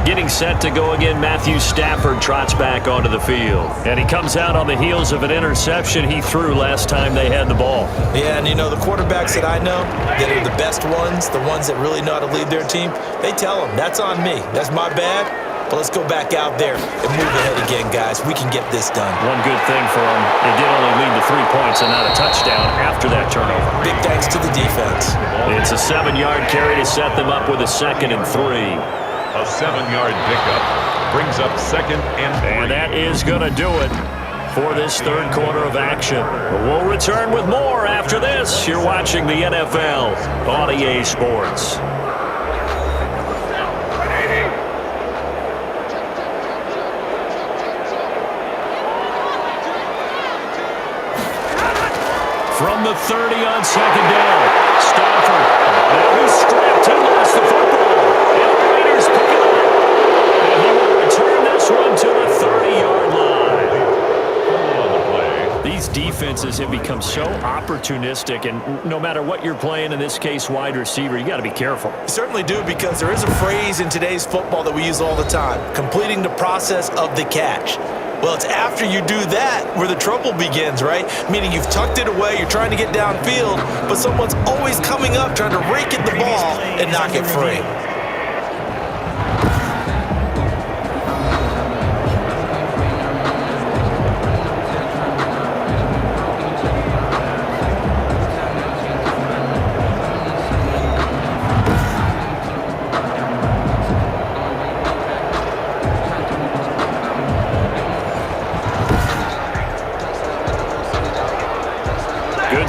Getting set to go again, Matthew Stafford trots back onto the field. And he comes out on the heels of an interception he threw last time they had the ball. Yeah, and you know, the quarterbacks that I know that are the best ones, the ones that really know how to lead their team, they tell them, that's on me. That's my bad. But let's go back out there and move ahead again, guys. We can get this done. One good thing for him, they did only lead to 3 points and not a touchdown after that turnover. Big thanks to the defense. It's a 7-yard carry to set them up with a 2nd and 3. A 7-yard pickup brings up 2nd and 3. And that is going to do it for this third quarter of action. We'll return with more after this. You're watching the NFL on EA Sports. From the 30 on 2nd down, Stafford. Now he's stripped. He lost the football. And the Raiders pick it up. And he will return this one to the 30-yard line. These defenses have become so opportunistic, and no matter what you're playing, in this case wide receiver, you got to be careful. You certainly do, because there is a phrase in today's football that we use all the time, completing the process of the catch. Well, it's after you do that where the trouble begins, right? Meaning you've tucked it away, you're trying to get downfield, but someone's always coming up trying to rake at the ball and knock it free.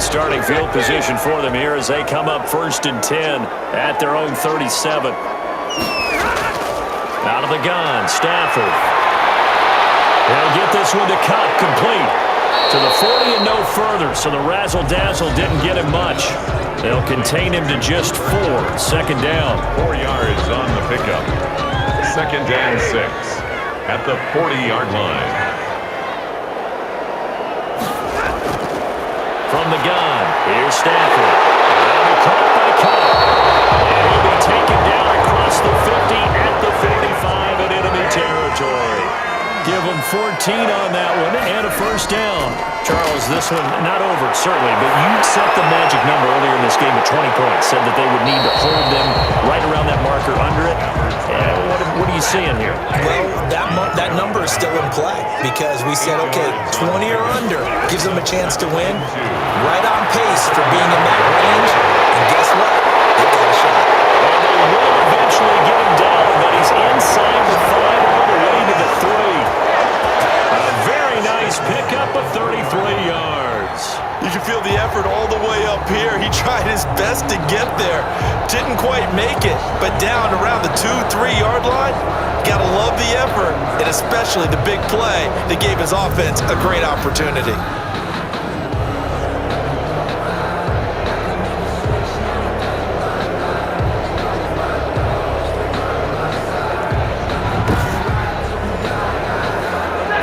Starting field position for them here as they come up 1st and 10 at their own 37. Out of the gun, Stafford. They'll get this one to cut, complete to the 40 and no further, so the razzle-dazzle didn't get him much. They'll contain him to just 4, 2nd down. 4 yards on the pickup. 2nd and 6 at the 40-yard line. From the gun, here's Stafford. Now be caught by Cup. And he'll be taken down across the 50 at the 45 in enemy territory. Give him 14 on that one and a first down. Charles, this one not over, certainly, but you set the magic number earlier in this game at 20 points. Said that they would need to hold them right around that marker under it. And what are you seeing here? Well, that number is still in play because we said, okay, 20 or under gives them a chance to win. Right on pace for being in that range. And guess what? They got a shot. And they will eventually get him down, but he's inside the 5 all the way to the 3. A very nice pickup of 33 yards. quite make it, but down around the 2-3 yard line, gotta love the effort, and especially the big play that gave his offense a great opportunity.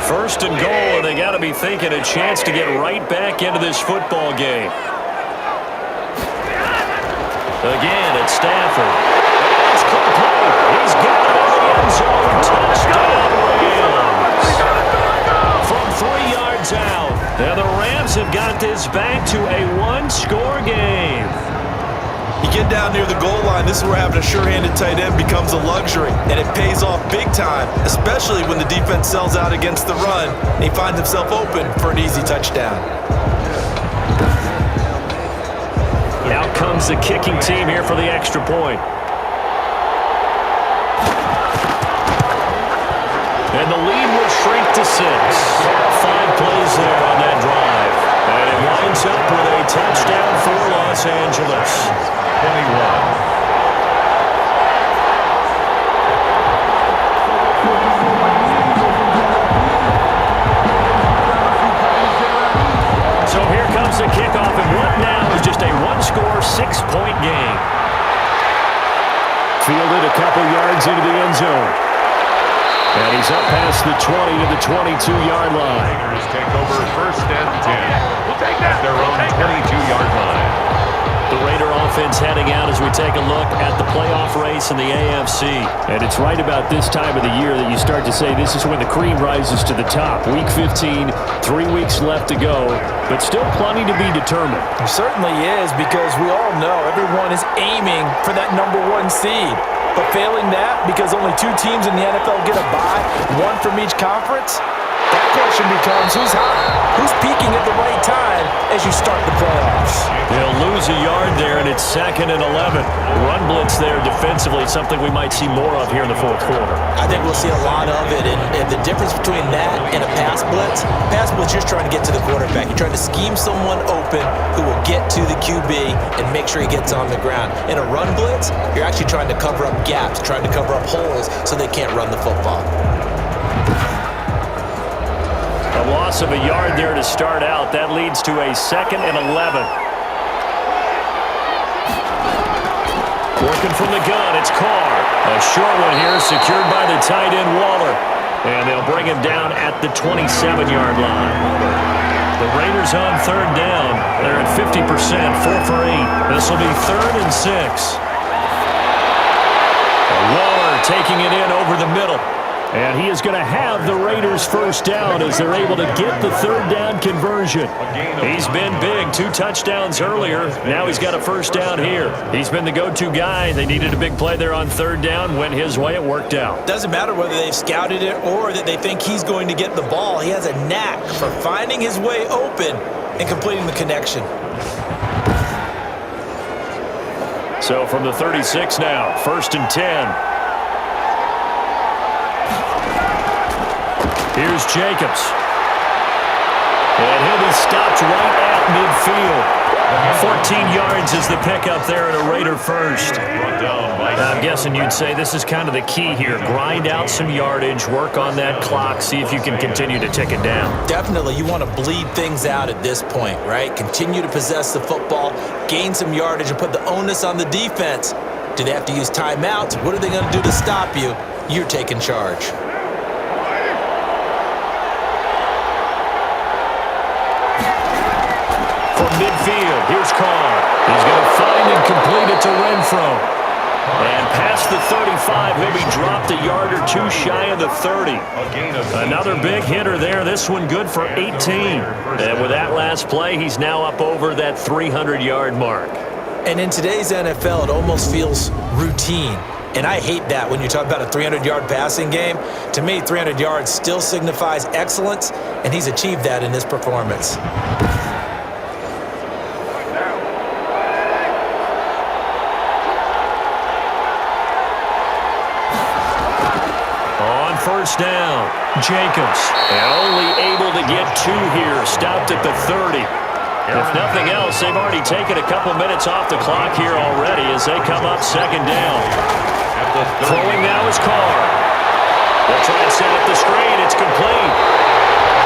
First and goal, and they got to be thinking a chance to get right back into this football game. Again, it's Stafford. It's complete. He's got it in the end zone. Touchdown, Rams. From 3 yards out. Now the Rams have got this back to a one-score game. You get down near the goal line, this is where having a sure-handed tight end becomes a luxury, and it pays off big time, especially when the defense sells out against the run, and he finds himself open for an easy touchdown. Out comes the kicking team here for the extra point. And the lead will shrink to 6. 5 plays there on that drive. And it winds up with a touchdown for Los Angeles. 21. So here comes the kickoff, and what now is just a one-score, 6-point game. Fielded a couple yards into the end zone. And he's up past the 20 to the 22-yard line. Raiders take over first and 10 at their own 22-yard line. The Raider offense heading out as we take a look at the playoff race in the AFC. And it's right about this time of the year that you start to say this is when the cream rises to the top. Week 15, 3 weeks left to go, but still plenty to be determined. It certainly is, because we all know everyone is aiming for that #1 seed. But failing that, because only 2 teams in the NFL get a bye, 1 from each conference, that question becomes who's hot? Who's peaking at the right time as you start the playoffs? They'll lose a yard there, and it's 2nd and 11. Run blitz there defensively, something we might see more of here in the 4th quarter. I think we'll see a lot of it, and the difference between that and a pass blitz, you're just trying to get to the quarterback. You're trying to scheme someone open who will get to the QB and make sure he gets on the ground. In a run blitz, you're actually trying to cover up gaps, trying to cover up holes so they can't run the football. A loss of a yard there to start out. That leads to a 2nd and 11. Working from the gun, it's Carr. A short one here, secured by the tight end Waller. And they'll bring him down at the 27-yard line. The Raiders on 3rd down. They're at 50%, 4 for 8. This will be 3rd and 6. Waller taking it in over the middle. And he is going to have the Raiders first down as they're able to get the 3rd down conversion. He's been big, 2 touchdowns earlier. Now he's got a first down here. He's been the go-to guy. They needed a big play there on 3rd down. Went his way. It worked out. Doesn't matter whether they've scouted it or that they think he's going to get the ball. He has a knack for finding his way open and completing the connection. So from the 36 now, 1st and 10. Here's Jacobs. And he'll be stopped right at midfield. 14 yards is the pickup there at a Raider first. I'm guessing you'd say this is kind of the key here. Grind out some yardage, work on that clock, see if you can continue to tick it down. Definitely, you want to bleed things out at this point, right? Continue to possess the football, gain some yardage, and put the onus on the defense. Do they have to use timeouts? What are they going to do to stop you? You're taking charge. Midfield, here's Carr. He's going to find and complete it to Renfro. And past the 35, he'll be dropped a yard or 2 shy of the 30. Another big hitter there. This one good for 18. And with that last play, he's now up over that 300-yard mark. And in today's NFL, it almost feels routine. And I hate that when you talk about a 300-yard passing game. To me, 300 yards still signifies excellence, and he's achieved that in this performance. First down, Jacobs. And only able to get 2 here. Stopped at the 30. If nothing else, they've already taken a couple minutes off the clock here already as they come up second down. Throwing now is Carr. They'll try and set up the screen. It's complete.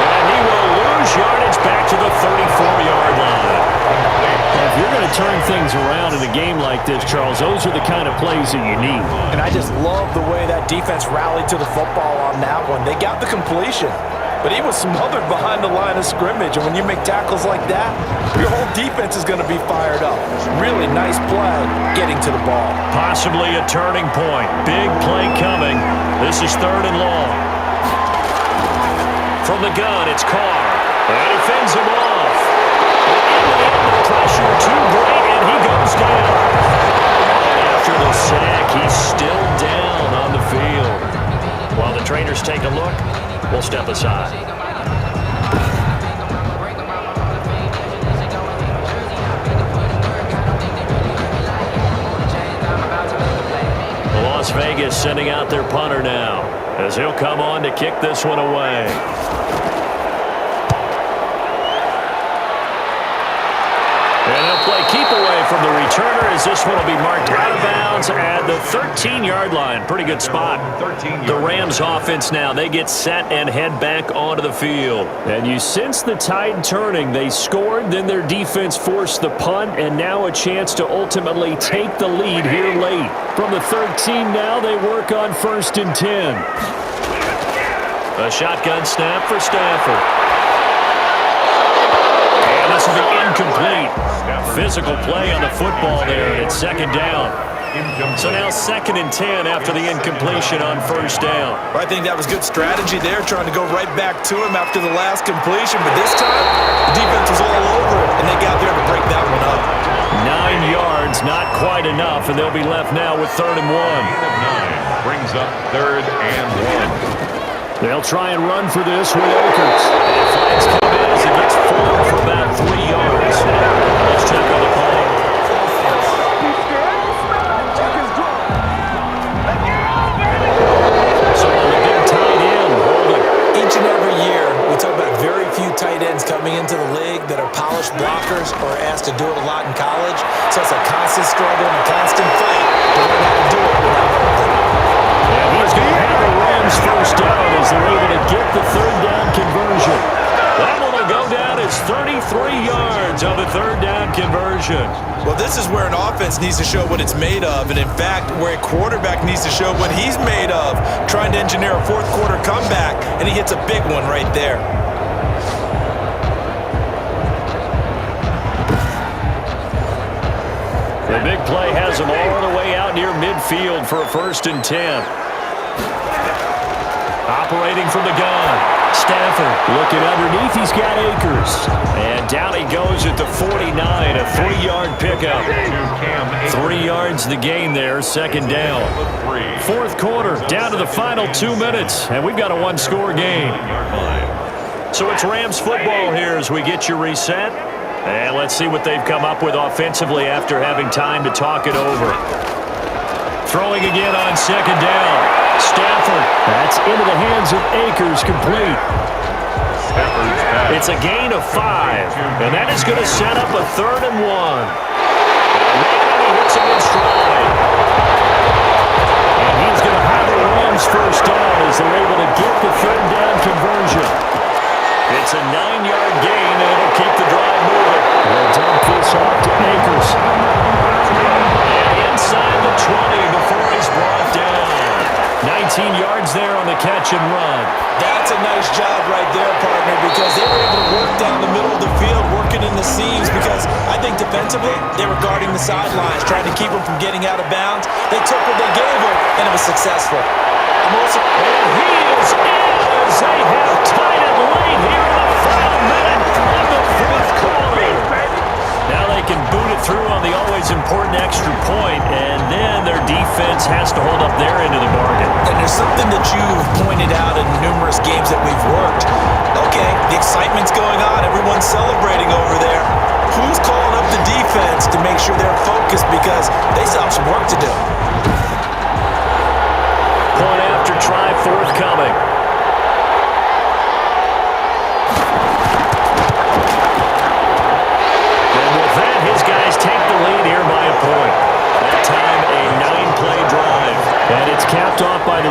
And he will lose yardage back to the 34-yard line. If you're going to turn things around in a game like this, Charles, those are the kind of plays that you need. And I just love the way that defense rallied to the football on that one. They got the completion, but he was smothered behind the line of scrimmage. And when you make tackles like that, your whole defense is going to be fired up. Really nice play getting to the ball. Possibly a turning point. Big play coming. This is 3rd and long. From the gun, it's Carr. And he fends him off. And in the end, the pressure too great, and he goes down. And after the sack, he's still down on the field. While the trainers take a look, we'll step aside. Las Vegas sending out their punter now as he'll come on to kick this one away. And they'll play keep away from the returner as this one will be marked out of bounds at the 13-yard line. Pretty good spot. The Rams offense now, they get set and head back onto the field. And you sense the tide turning. They scored, then their defense forced the punt, and now a chance to ultimately take the lead here late. From the 13 now, they work on 1st and 10. A shotgun snap for Stafford. And this will be incomplete. Physical play on the football there, and it's 2nd down. So now 2nd and 10 after the incompletion on 1st down. I think that was good strategy there, trying to go right back to him after the last completion. But this time, the defense was all over it, and they got there to break that one up. 9 yards, not quite enough, and they'll be left now with 3rd and 1. Brings up 3rd and 1. They'll try and run for this with Akers. Flags come in as it gets forward for about 3 yards. Let's check on the play. So on the big tight end, holding. Each and every year, we talk about very few tight ends coming into the league that are polished blockers or asked to do it a lot in college. So it's a constant struggle and a constant fight to learn how to do it without holding. And he's going to have the Rams 1st down as they're able to get the 3rd down conversion. That one will go down as 33 yards on the 3rd down conversion. Well, this is where an offense needs to show what it's made of, and in fact, where a quarterback needs to show what he's made of, trying to engineer a 4th quarter comeback, and he hits a big one right there. The big play has him all the way out near midfield for a 1st and 10. Operating from the gun. Stafford looking underneath. He's got Akers. And down he goes at the 49. A 3-yard pickup. 3 yards the gain there. 2nd down. 4th quarter. Down to the final 2 minutes. And we've got a 1-score game. So it's Rams football here as we get you reset. And let's see what they've come up with offensively after having time to talk it over. Throwing again on 2nd down. Stafford. That's into the hands of Akers, complete. It's a gain of 5. And that is going to set up a 3rd and 1. And he hits him in stride. And he's going to have the Rams 1st down as they're able to get the 3rd down conversion. It's a 9-yard gain, and it'll keep the drive moving. They'll dump this off to Akers. And inside the 20 before he's brought down. 19 yards there on the catch and run. That's a nice job right there, partner, because they were able to work down the middle of the field, working in the seams, because I think defensively, they were guarding the sidelines, trying to keep them from getting out of bounds. They took what they gave them, and it was successful. And he is in as they have tied it late here in the final minute of the 4th quarter. Now they can boot it through on the always important extra point, and then their defense has to hold up their end of the bargain. And there's something that you've pointed out in numerous games that we've worked. Okay, the excitement's going on. Everyone's celebrating over there. Who's calling up the defense to make sure they're focused, because they still have some work to do. Point after try forthcoming.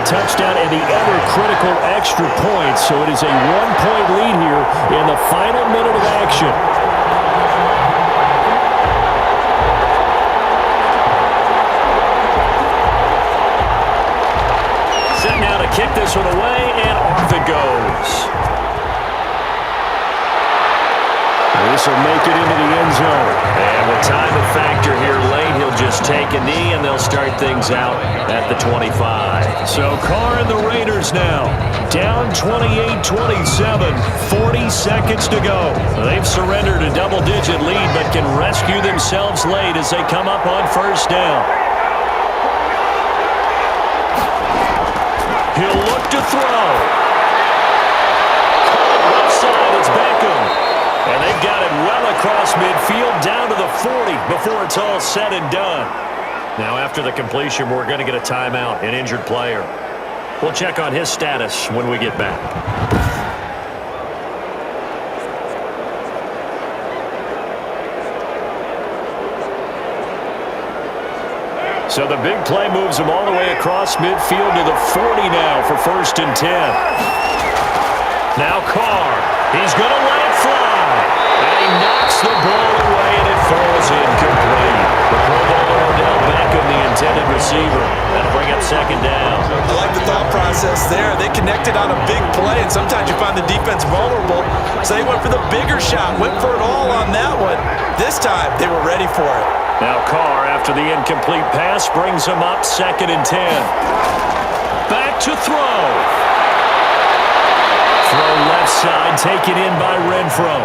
touchdown and the other critical extra point. So it is a 1-point lead here in the final minute of action. Set now to kick this one away, and off it goes. This will make it into the end zone. And with time a factor here late, he'll just take a knee, and they'll start things out at the 25. So Carr and the Raiders now down 28-27, 40 seconds to go. They've surrendered a double-digit lead, but can rescue themselves late as they come up on first down. He'll look to throw. Left side, it's Beckham. And they've got it well across midfield, down to the 40 before it's all said and done. Now, after the completion, we're going to get a timeout, an injured player. We'll check on his status when we get back. So the big play moves him all the way across midfield to the 40 now for 1st and 10. Now Carr. He's going to let it fly. And he knocks the ball away, and it falls incomplete. The Pro Bowler Odell Beckham, the intended receiver. That'll bring up 2nd down. I like the thought process there. They connected on a big play, and sometimes you find the defense vulnerable. So they went for the bigger shot, went for it all on that one. This time, they were ready for it. Now Carr, after the incomplete pass, brings him up 2nd and 10. Back to throw. Throw left side, taken in by Renfro.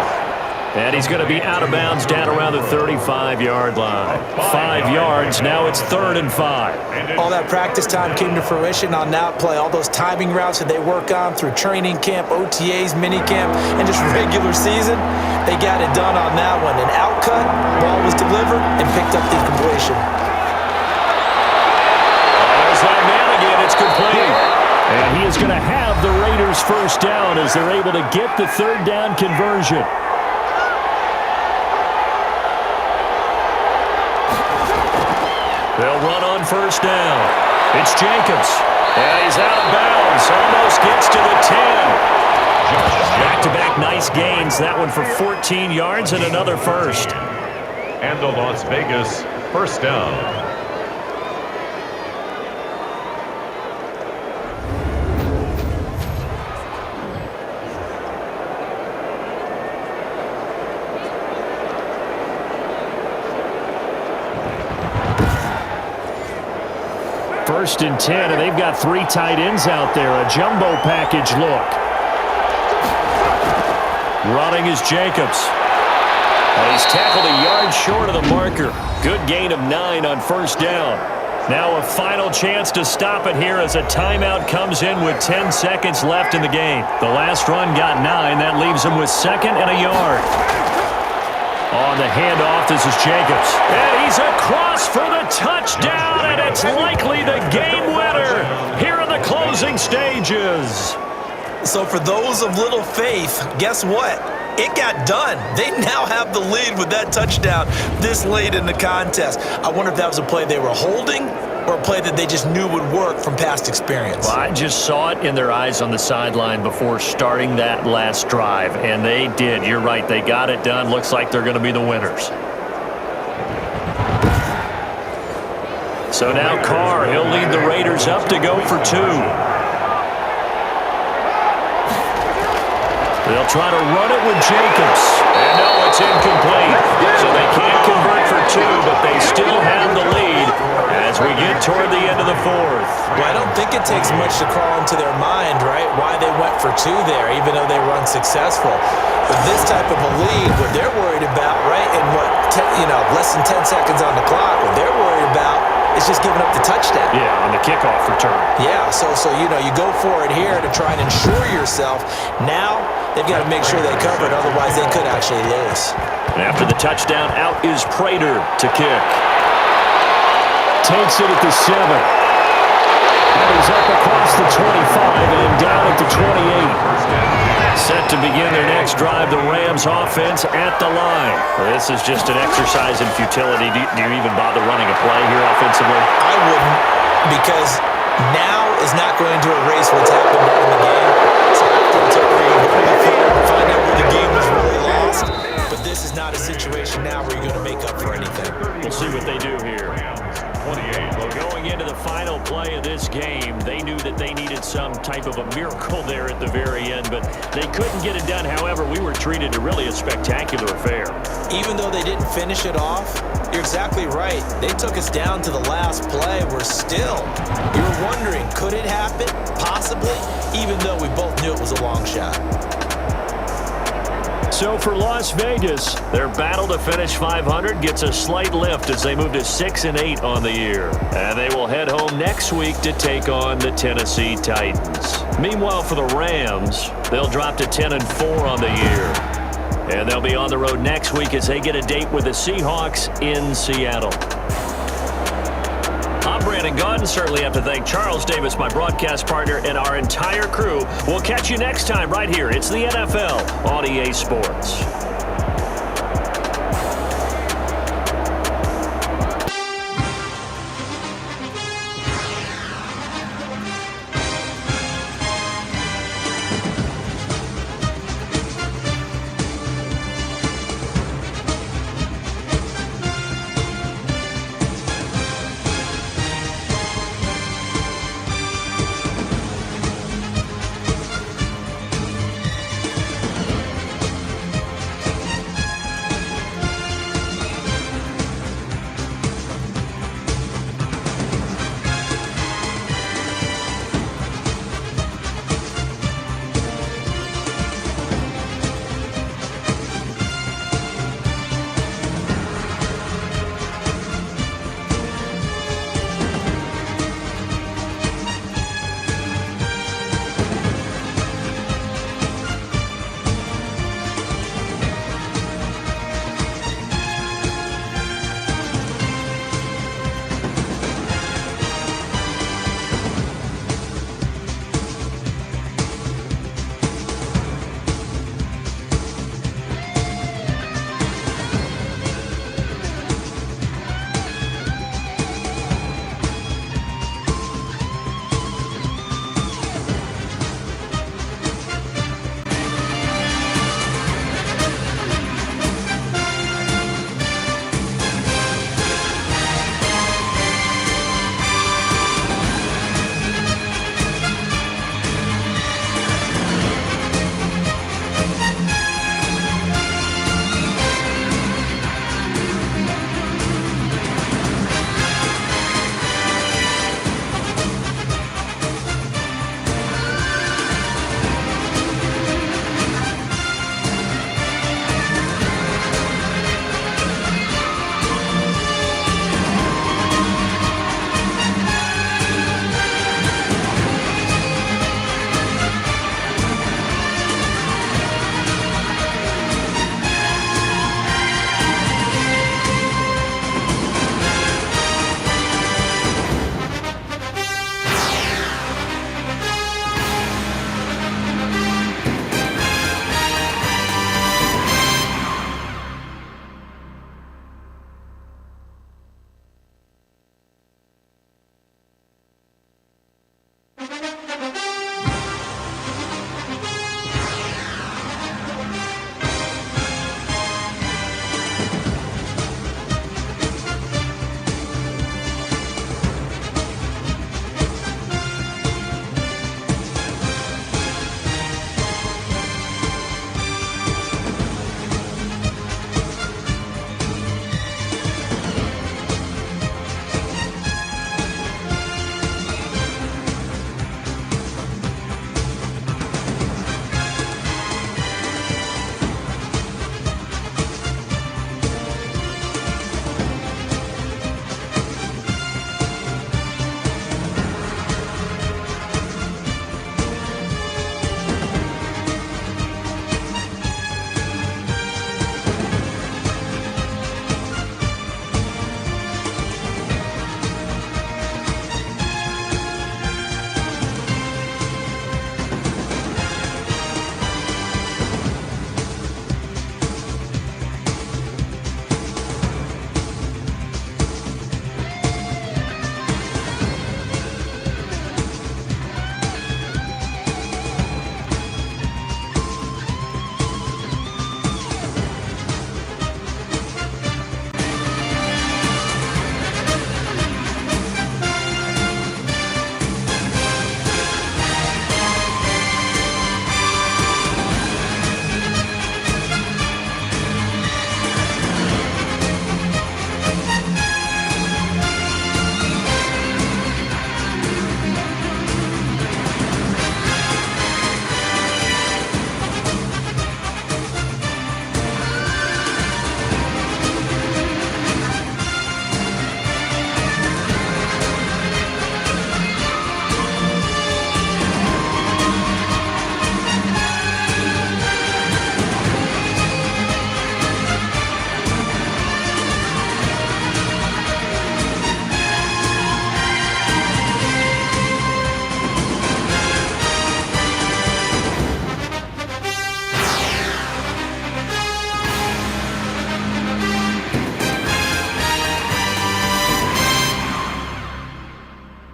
And he's going to be out of bounds down around the 35-yard line. 5 yards, now it's 3rd and 5. All that practice time came to fruition on that play. All those timing routes that they work on through training camp, OTAs, minicamp, and just regular season, they got it done on that one. An out cut, ball was delivered, and picked up the completion. There's that man again, it's complete. And he is going to have the Raiders' first down as they're able to get the 3rd down conversion. They'll run on first down. It's Jacobs. And he's out of bounds. Almost gets to the 10. Back-to-back nice gains. That one for 14 yards and another first. And the Las Vegas first down. First and 10, and they've got 3 tight ends out there. A jumbo package look. Running is Jacobs. And he's tackled a yard short of the marker. Good gain of 9 on first down. Now a final chance to stop it here as a timeout comes in with 10 seconds left in the game. The last run got 9. That leaves him with 2nd and a yard. On the handoff, this is Jacobs. And he's across for the touchdown, and it's likely the game winner here in the closing stages. So for those of little faith, guess what? It got done. They now have the lead with that touchdown this late in the contest. I wonder if that was a play they were holding or a play that they just knew would work from past experience. Well, I just saw it in their eyes on the sideline before starting that last drive, and they did. You're right. They got it done. Looks like they're going to be the winners. So now Carr, he'll lead the Raiders up to go for 2. They'll try to run it with Jacobs. And no, it's incomplete. So they can't convert for 2, but they still have the lead as we get toward the end of the 4th. Well, I don't think it takes much to crawl into their mind, right, why they went for 2 there, even though they were unsuccessful. With this type of a lead, what they're worried about, right, in less than 10 seconds on the clock, what they're worried about is just giving up the touchdown. Yeah, on the kickoff return. Yeah, so you go for it here to try and ensure yourself. Now they've got to make sure they cover it, otherwise they could actually lose. And after the touchdown, out is Prater to kick. Takes it at the 7. And he's up across the 25 and down at the 28. Set to begin their next drive, the Rams offense at the line. This is just an exercise in futility. Do you even bother running a play here offensively? I wouldn't, because now is not going to erase what's happened during the game. So after it's over, you go to the field and find out where the game was really lost. But this is not a situation now where you're going to make up for anything. We'll see what they do here. 28. Well, going into the final play of this game, they knew that they needed some type of a miracle there at the very end, but they couldn't get it done. However, we were treated to really a spectacular affair. Even though they didn't finish it off, you're exactly right. They took us down to the last play. We're still. You were wondering, could it happen? Possibly, even though we both knew it was a long shot. So for Las Vegas, their battle to finish 500 gets a slight lift as they move to 6-8 on the year. And they will head home next week to take on the Tennessee Titans. Meanwhile, for the Rams, they'll drop to 10-4 on the year. And they'll be on the road next week as they get a date with the Seahawks in Seattle. I'm Brandon Gaudin. Certainly have to thank Charles Davis, my broadcast partner, and our entire crew. We'll catch you next time right here. It's the NFL on EA Sports.